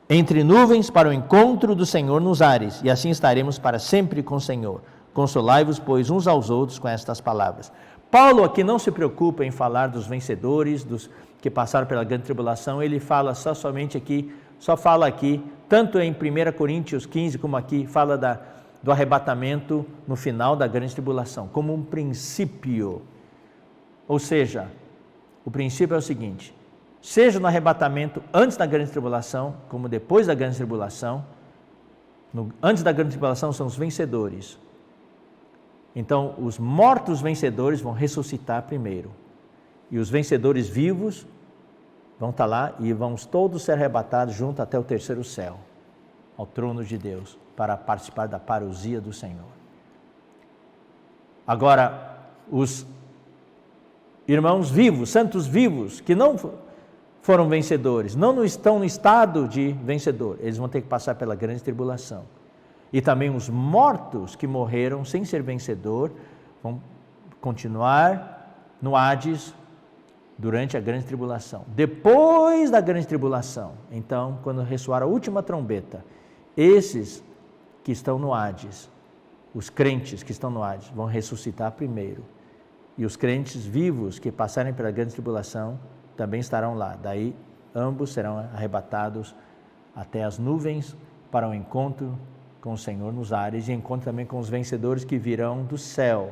entre nuvens para o encontro do Senhor nos ares, e assim estaremos para sempre com o Senhor. Consolai-vos, pois, uns aos outros com estas palavras. Paulo aqui não se preocupa em falar dos vencedores, dos que passaram pela grande tribulação, ele fala só fala aqui, tanto em 1 Coríntios 15, como aqui, fala do arrebatamento no final da grande tribulação, como um princípio. Ou seja, o princípio é o seguinte: seja no arrebatamento antes da grande tribulação, como depois da grande tribulação, antes da grande tribulação são os vencedores. Então, os mortos vencedores vão ressuscitar primeiro. E os vencedores vivos vão estar lá e vamos todos ser arrebatados junto até o terceiro céu, ao trono de Deus, para participar da parousia do Senhor. Agora, os irmãos vivos, santos vivos, que não foram vencedores, não estão no estado de vencedor, eles vão ter que passar pela grande tribulação. E também os mortos que morreram sem ser vencedor vão continuar no Hades durante a grande tribulação. Depois da grande tribulação, então, quando ressoar a última trombeta, esses que estão no Hades, os crentes que estão no Hades, vão ressuscitar primeiro. E os crentes vivos que passarem pela grande tribulação também estarão lá. Daí, ambos serão arrebatados até as nuvens para o encontro com o Senhor nos ares, e encontro também com os vencedores que virão do céu,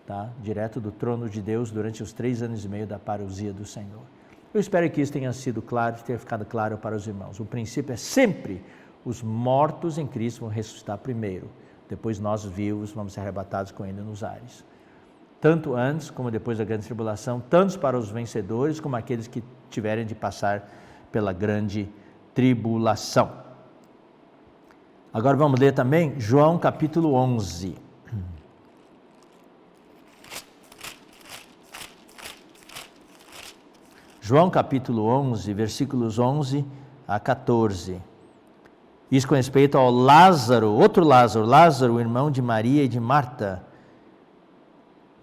tá? Direto do trono de Deus durante os 3 anos e meio da parousia do Senhor. Eu espero que isso tenha sido claro, tenha ficado claro para os irmãos. O princípio é sempre: os mortos em Cristo vão ressuscitar primeiro, depois nós vivos vamos ser arrebatados com Ele nos ares. Tanto antes como depois da grande tribulação, tanto para os vencedores como aqueles que tiverem de passar pela grande tribulação. Agora vamos ler também João capítulo 11. João capítulo 11, versículos 11 a 14. Isso com respeito ao Lázaro, outro Lázaro, Lázaro, o irmão de Maria e de Marta.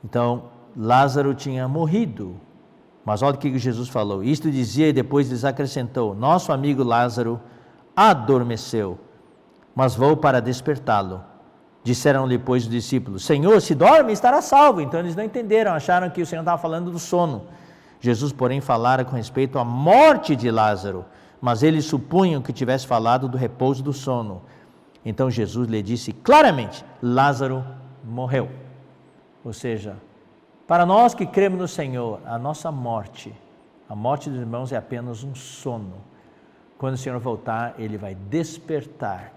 Então, Lázaro tinha morrido. Mas olha o que Jesus falou. Isto dizia e depois lhes acrescentou: nosso amigo Lázaro adormeceu, mas vou para despertá-lo. Disseram-lhe, pois, os discípulos: Senhor, se dorme, estará salvo. Então eles não entenderam, acharam que o Senhor estava falando do sono. Jesus, porém, falara com respeito à morte de Lázaro, mas eles supunham que tivesse falado do repouso do sono. Então Jesus lhe disse claramente: Lázaro morreu. Ou seja, para nós que cremos no Senhor, a nossa morte, a morte dos irmãos é apenas um sono. Quando o Senhor voltar, Ele vai despertar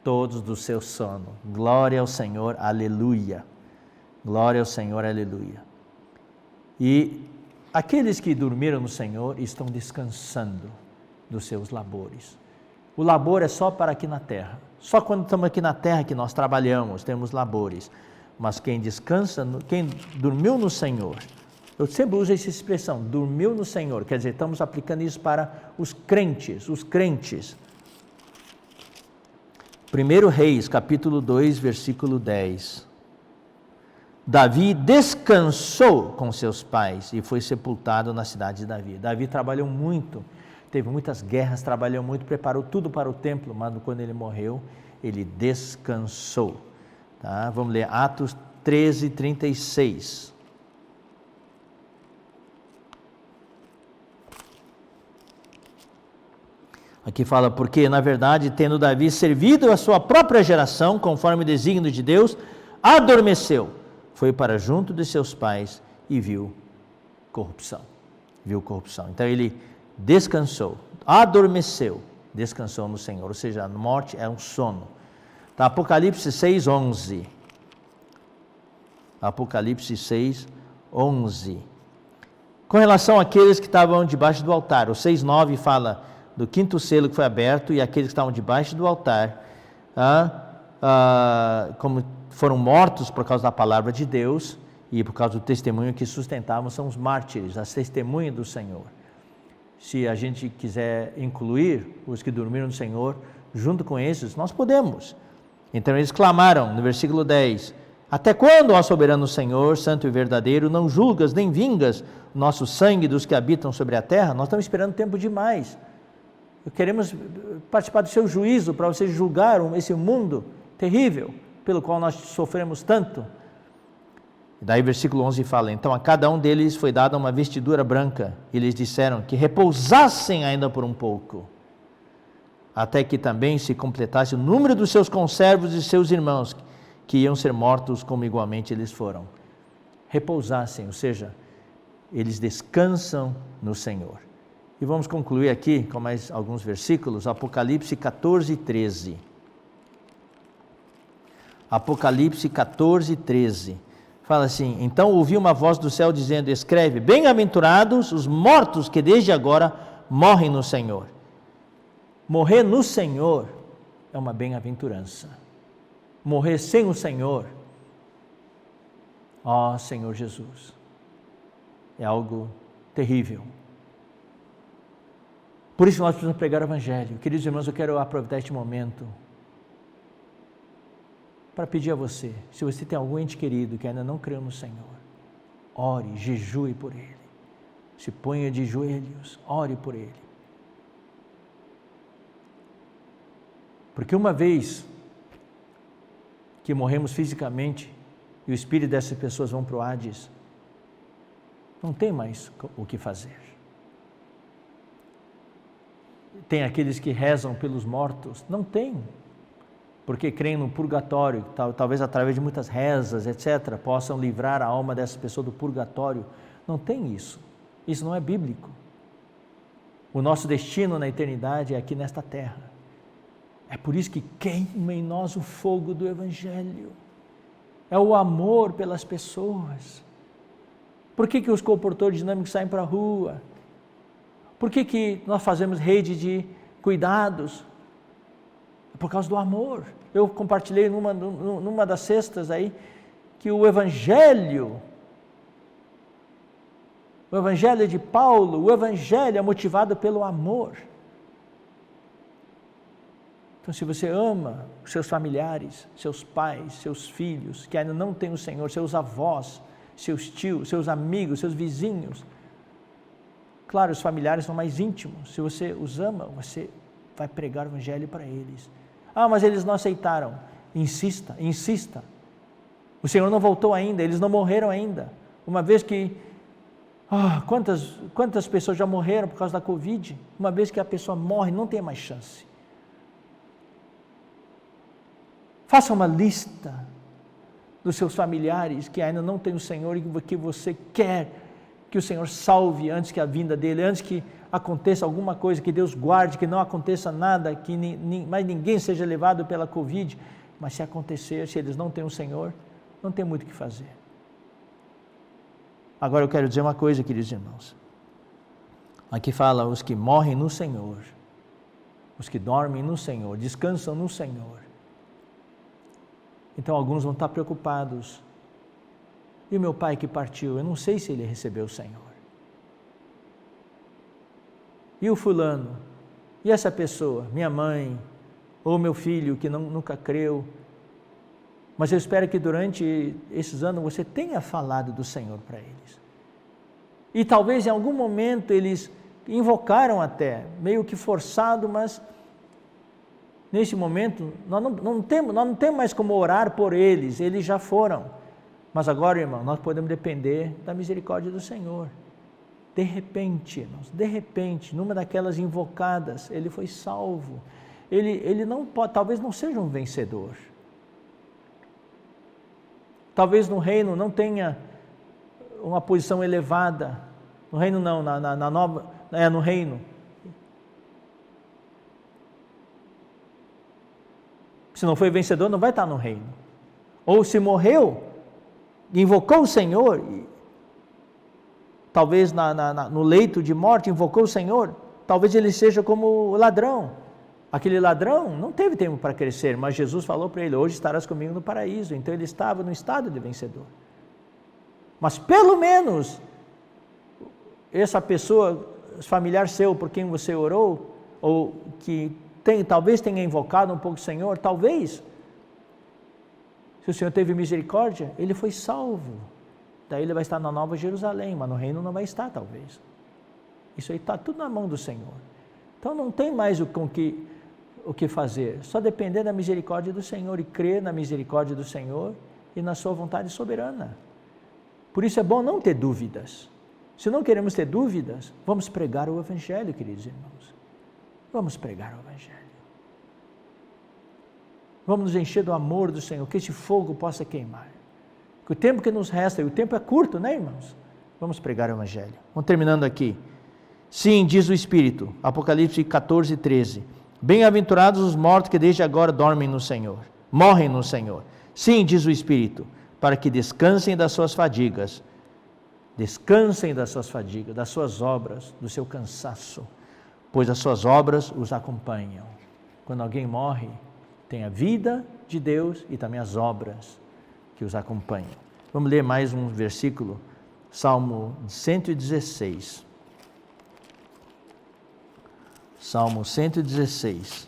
todos do seu sono. Glória ao Senhor, aleluia. Glória ao Senhor, aleluia. E aqueles que dormiram no Senhor estão descansando dos seus labores. O labor é só para aqui na terra. Só quando estamos aqui na terra que nós trabalhamos, temos labores. Mas quem descansa, quem dormiu no Senhor, eu sempre uso essa expressão, dormiu no Senhor, quer dizer, estamos aplicando isso para os crentes, 1 Reis, capítulo 2, versículo 10. Davi descansou com seus pais e foi sepultado na cidade de Davi. Davi trabalhou muito, teve muitas guerras, trabalhou muito, preparou tudo para o templo, mas quando ele morreu, ele descansou. Tá? Vamos ler Atos 13, 36. Aqui fala, porque na verdade, tendo Davi servido a sua própria geração, conforme o desígnio de Deus, adormeceu, foi para junto de seus pais e viu corrupção. Então ele descansou, adormeceu, descansou no Senhor, ou seja, a morte é um sono. Tá, Apocalipse 6, 11. Apocalipse 6, 11. Com relação àqueles que estavam debaixo do altar, o 6, 9 fala do quinto selo que foi aberto, e aqueles que estavam debaixo do altar, como foram mortos por causa da palavra de Deus e por causa do testemunho que sustentavam, são os mártires, as testemunhas do Senhor. Se a gente quiser incluir os que dormiram no Senhor, junto com esses, nós podemos. Então eles clamaram, no versículo 10, até quando, ó soberano Senhor, santo e verdadeiro, não julgas nem vingas o nosso sangue dos que habitam sobre a terra? Nós estamos esperando tempo demais. Queremos participar do seu juízo para vocês julgar esse mundo terrível pelo qual nós sofremos tanto. E daí versículo 11 fala, então a cada um deles foi dada uma vestidura branca, e lhes disseram que repousassem ainda por um pouco, até que também se completasse o número dos seus conservos e seus irmãos, que iam ser mortos como igualmente eles foram. Repousassem, ou seja, eles descansam no Senhor. E vamos concluir aqui com mais alguns versículos, Apocalipse 14, 13. Apocalipse 14, 13. Fala assim, então ouvi uma voz do céu dizendo, escreve, bem-aventurados os mortos que desde agora morrem no Senhor. Morrer no Senhor é uma bem-aventurança. Morrer sem o Senhor, ó Senhor Jesus, é algo terrível. Por isso nós precisamos pregar o Evangelho. Queridos irmãos, eu quero aproveitar este momento para pedir a você, se você tem algum ente querido que ainda não creu no Senhor, ore, jejue por ele, se ponha de joelhos, ore por ele. Porque uma vez que morremos fisicamente e o espírito dessas pessoas vão para o Hades, não tem mais o que fazer. Tem aqueles que rezam pelos mortos, não tem, porque creem no purgatório, talvez através de muitas rezas, etc., possam livrar a alma dessa pessoa do purgatório. Não tem isso, isso não é bíblico. O nosso destino na eternidade é aqui nesta terra. É por isso que queima em nós o fogo do Evangelho, é o amor pelas pessoas. Por que os comportadores dinâmicos saem para a rua? Por que nós fazemos rede de cuidados? É por causa do amor. Eu compartilhei numa das cestas aí, que o Evangelho de Paulo, o Evangelho é motivado pelo amor. Então, se você ama os seus familiares, seus pais, seus filhos, que ainda não têm o Senhor, seus avós, seus tios, seus amigos, seus vizinhos, claro, os familiares são mais íntimos. Se você os ama, você vai pregar o Evangelho para eles. Ah, mas eles não aceitaram. Insista, insista. O Senhor não voltou ainda, eles não morreram ainda. Uma vez que... quantas pessoas já morreram por causa da Covid? Uma vez que a pessoa morre, não tem mais chance. Faça uma lista dos seus familiares que ainda não têm o Senhor e que você quer que o Senhor salve antes que a vinda dele, antes que aconteça alguma coisa, que Deus guarde, que não aconteça nada, que mais ninguém seja levado pela Covid. Mas se acontecer, se eles não têm o Senhor, não tem muito o que fazer. Agora eu quero dizer uma coisa, queridos irmãos. Aqui fala os que morrem no Senhor, os que dormem no Senhor, descansam no Senhor. Então alguns vão estar preocupados. E o meu pai que partiu, eu não sei se ele recebeu o Senhor. E o fulano? E essa pessoa? Minha mãe? Ou meu filho que nunca creu? Mas eu espero que durante esses anos você tenha falado do Senhor para eles. E talvez em algum momento eles invocaram até, meio que forçado, mas nesse momento nós não temos mais como orar por eles, eles já foram. Mas agora, irmão, nós podemos depender da misericórdia do Senhor. De repente, irmãos, de repente, numa daquelas invocadas, ele foi salvo. Ele não pode, talvez não seja um vencedor. Talvez no reino não tenha uma posição elevada. No reino não, no reino. Se não foi vencedor, não vai estar no reino. Ou se morreu, invocou o Senhor, talvez no leito de morte, invocou o Senhor, talvez ele seja como o ladrão. Aquele ladrão não teve tempo para crescer, mas Jesus falou para ele, hoje estarás comigo no paraíso. Então ele estava no estado de vencedor. Mas pelo menos, essa pessoa, familiar seu por quem você orou, ou que talvez tenha invocado um pouco o Senhor, talvez, se o Senhor teve misericórdia, ele foi salvo. Daí ele vai estar na Nova Jerusalém, mas no reino não vai estar, talvez. Isso aí está tudo na mão do Senhor. Então não tem mais o que fazer, só depender da misericórdia do Senhor e crer na misericórdia do Senhor e na sua vontade soberana. Por isso é bom não ter dúvidas. Se não queremos ter dúvidas, vamos pregar o Evangelho, queridos irmãos. Vamos pregar o Evangelho. Vamos nos encher do amor do Senhor, que esse fogo possa queimar. Que o tempo que nos resta, e o tempo é curto, né, irmãos? Vamos pregar o Evangelho. Vamos terminando aqui. Sim, diz o Espírito, Apocalipse 14, 13. Bem-aventurados os mortos que desde agora dormem no Senhor, morrem no Senhor. Sim, diz o Espírito, para que descansem das suas fadigas. Descansem das suas fadigas, das suas obras, do seu cansaço, pois as suas obras os acompanham. Quando alguém morre, tem a vida de Deus e também as obras que os acompanham. Vamos ler mais um versículo, Salmo 116. Salmo 116.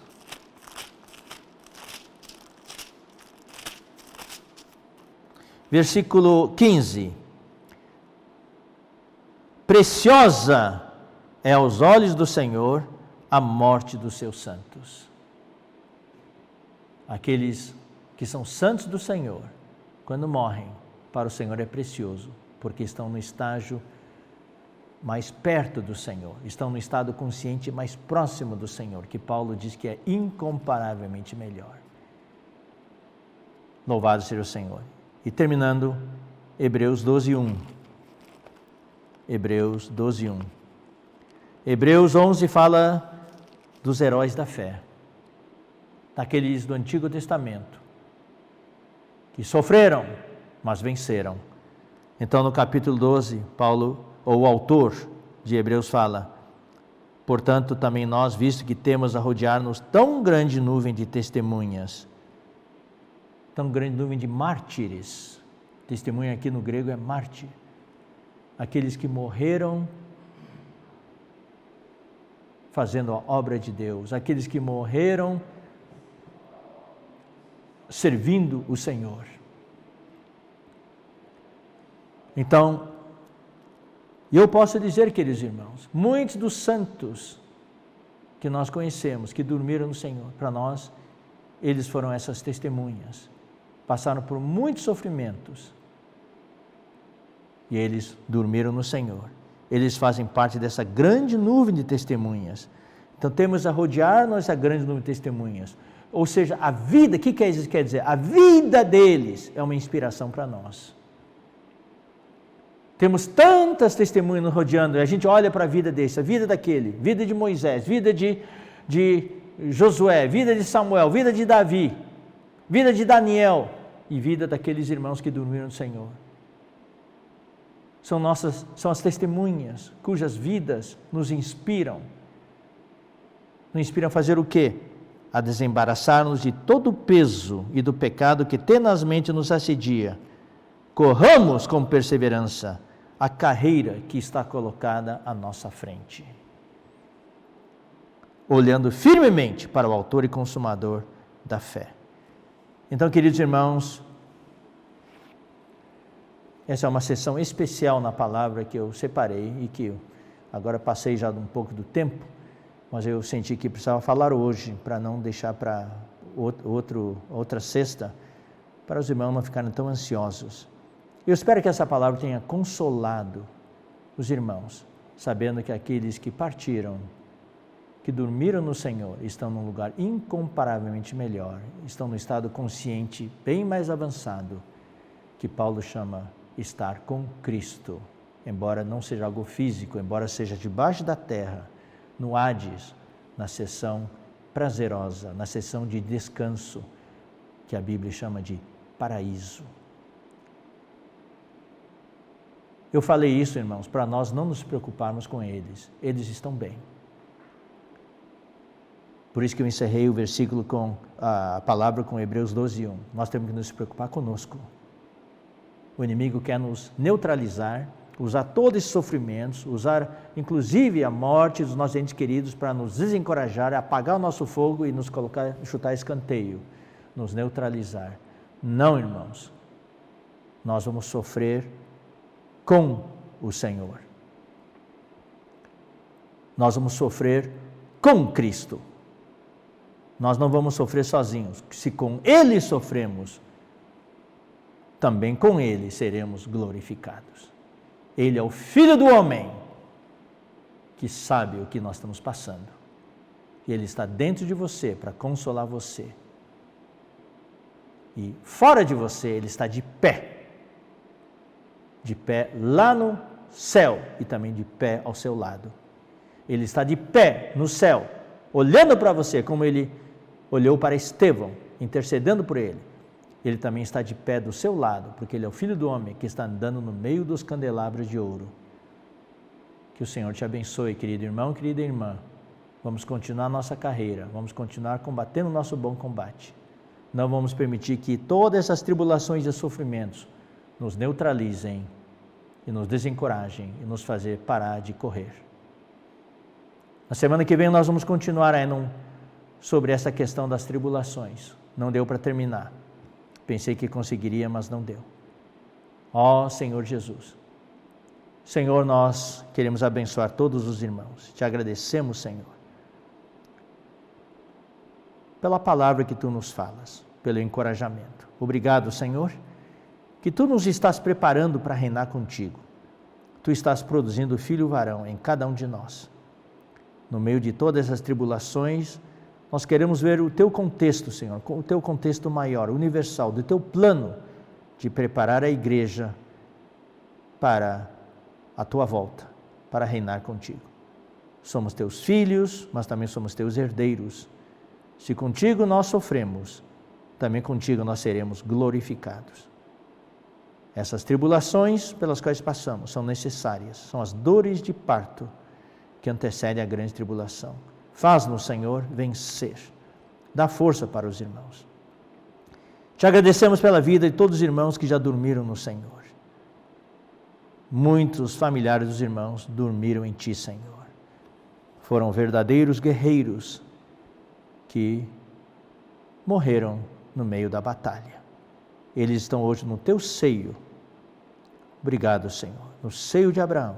Versículo 15. Preciosa é aos olhos do Senhor a morte dos seus santos. Aqueles que são santos do Senhor, quando morrem, para o Senhor é precioso, porque estão no estágio mais perto do Senhor, estão no estado consciente mais próximo do Senhor, que Paulo diz que é incomparavelmente melhor. Louvado seja o Senhor. E terminando, Hebreus 12:1. Hebreus 12:1. Hebreus 11 fala dos heróis da fé, daqueles do Antigo Testamento, que sofreram, mas venceram. Então no capítulo 12, Paulo, ou o autor de Hebreus fala, portanto também nós, visto que temos a rodear-nos tão grande nuvem de testemunhas, tão grande nuvem de mártires, testemunha aqui no grego é mártir, aqueles que morreram fazendo a obra de Deus, aqueles que morreram servindo o Senhor. Então, eu posso dizer, queridos irmãos, muitos dos santos que nós conhecemos, que dormiram no Senhor, para nós, eles foram essas testemunhas, passaram por muitos sofrimentos, e eles dormiram no Senhor. Eles fazem parte dessa grande nuvem de testemunhas. Então temos a rodear-nos essa grande nuvem de testemunhas. Ou seja, a vida, o que isso quer dizer? A vida deles é uma inspiração para nós. Temos tantas testemunhas nos rodeando, e a gente olha para a vida desse, a vida daquele, vida de Moisés, vida de Josué, vida de Samuel, vida de Davi, vida de Daniel e vida daqueles irmãos que dormiram no Senhor. São as testemunhas cujas vidas nos inspiram. Nos inspiram a fazer o quê? A desembaraçar-nos de todo o peso e do pecado que tenazmente nos assedia. Corramos com perseverança a carreira que está colocada à nossa frente, olhando firmemente para o autor e consumador da fé. Então, queridos irmãos, essa é uma sessão especial na palavra que eu separei e que agora passei já um pouco do tempo, mas eu senti que precisava falar hoje, para não deixar para outra sexta, para os irmãos não ficarem tão ansiosos. Eu espero que essa palavra tenha consolado os irmãos, sabendo que aqueles que partiram, que dormiram no Senhor, estão num lugar incomparavelmente melhor, estão no estado consciente bem mais avançado, que Paulo chama estar com Cristo, embora não seja algo físico, embora seja debaixo da terra, no Hades, na seção prazerosa, na seção de descanso, que a Bíblia chama de paraíso. Eu falei isso, irmãos, para nós não nos preocuparmos com eles. Eles estão bem. Por isso que eu encerrei o versículo com a palavra com Hebreus 12:1. Nós temos que nos preocupar conosco. O inimigo quer nos neutralizar, usar todos esses sofrimentos, usar inclusive a morte dos nossos entes queridos para nos desencorajar, apagar o nosso fogo e nos chutar escanteio, nos neutralizar. Não, irmãos. Nós vamos sofrer com o Senhor. Nós vamos sofrer com Cristo. Nós não vamos sofrer sozinhos. Se com Ele sofremos, também com Ele seremos glorificados. Ele é o Filho do homem que sabe o que nós estamos passando. E Ele está dentro de você para consolar você. E fora de você, Ele está de pé lá no céu e também de pé ao seu lado. Ele está de pé no céu, olhando para você como Ele olhou para Estevão, intercedendo por ele. Ele também está de pé do seu lado, porque Ele é o Filho do homem que está andando no meio dos candelabros de ouro. Que o Senhor te abençoe, querido irmão, querida irmã. Vamos continuar a nossa carreira, vamos continuar combatendo o nosso bom combate. Não vamos permitir que todas essas tribulações e sofrimentos nos neutralizem e nos desencorajem e nos fazer parar de correr. Na semana que vem nós vamos continuar sobre essa questão das tribulações. Não deu para terminar. Pensei que conseguiria, mas não deu. Ó Senhor Jesus. Senhor, nós queremos abençoar todos os irmãos. Te agradecemos, Senhor, pela palavra que Tu nos falas, pelo encorajamento. Obrigado, Senhor, que Tu nos estás preparando para reinar contigo. Tu estás produzindo filho varão em cada um de nós. No meio de todas essas tribulações, nós queremos ver o Teu contexto, Senhor, o Teu contexto maior, universal, do Teu plano de preparar a igreja para a Tua volta, para reinar contigo. Somos Teus filhos, mas também somos Teus herdeiros. Se contigo nós sofremos, também contigo nós seremos glorificados. Essas tribulações pelas quais passamos são necessárias, são as dores de parto que antecedem a grande tribulação. Faz-nos, Senhor, vencer. Dá força para os irmãos. Te agradecemos pela vida de todos os irmãos que já dormiram no Senhor. Muitos familiares dos irmãos dormiram em Ti, Senhor. Foram verdadeiros guerreiros que morreram no meio da batalha. Eles estão hoje no teu seio. Obrigado, Senhor, no seio de Abraão,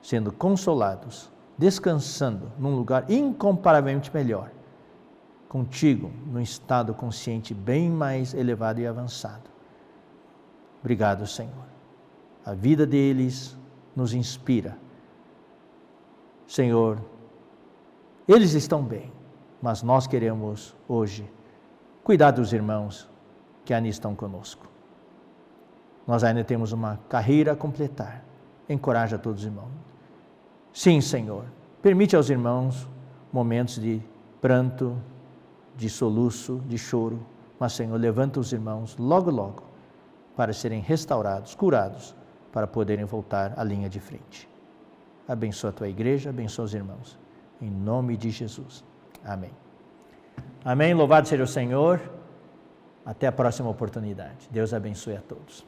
sendo consolados, descansando num lugar incomparavelmente melhor, contigo, num estado consciente bem mais elevado e avançado. Obrigado, Senhor. A vida deles nos inspira. Senhor, eles estão bem, mas nós queremos hoje cuidar dos irmãos que ainda estão conosco. Nós ainda temos uma carreira a completar. Encoraja todos os irmãos. Sim, Senhor, permite aos irmãos momentos de pranto, de soluço, de choro, mas, Senhor, levanta os irmãos logo, logo, para serem restaurados, curados, para poderem voltar à linha de frente. Abençoa a tua igreja, abençoa os irmãos. Em nome de Jesus. Amém. Amém. Louvado seja o Senhor. Até a próxima oportunidade. Deus abençoe a todos.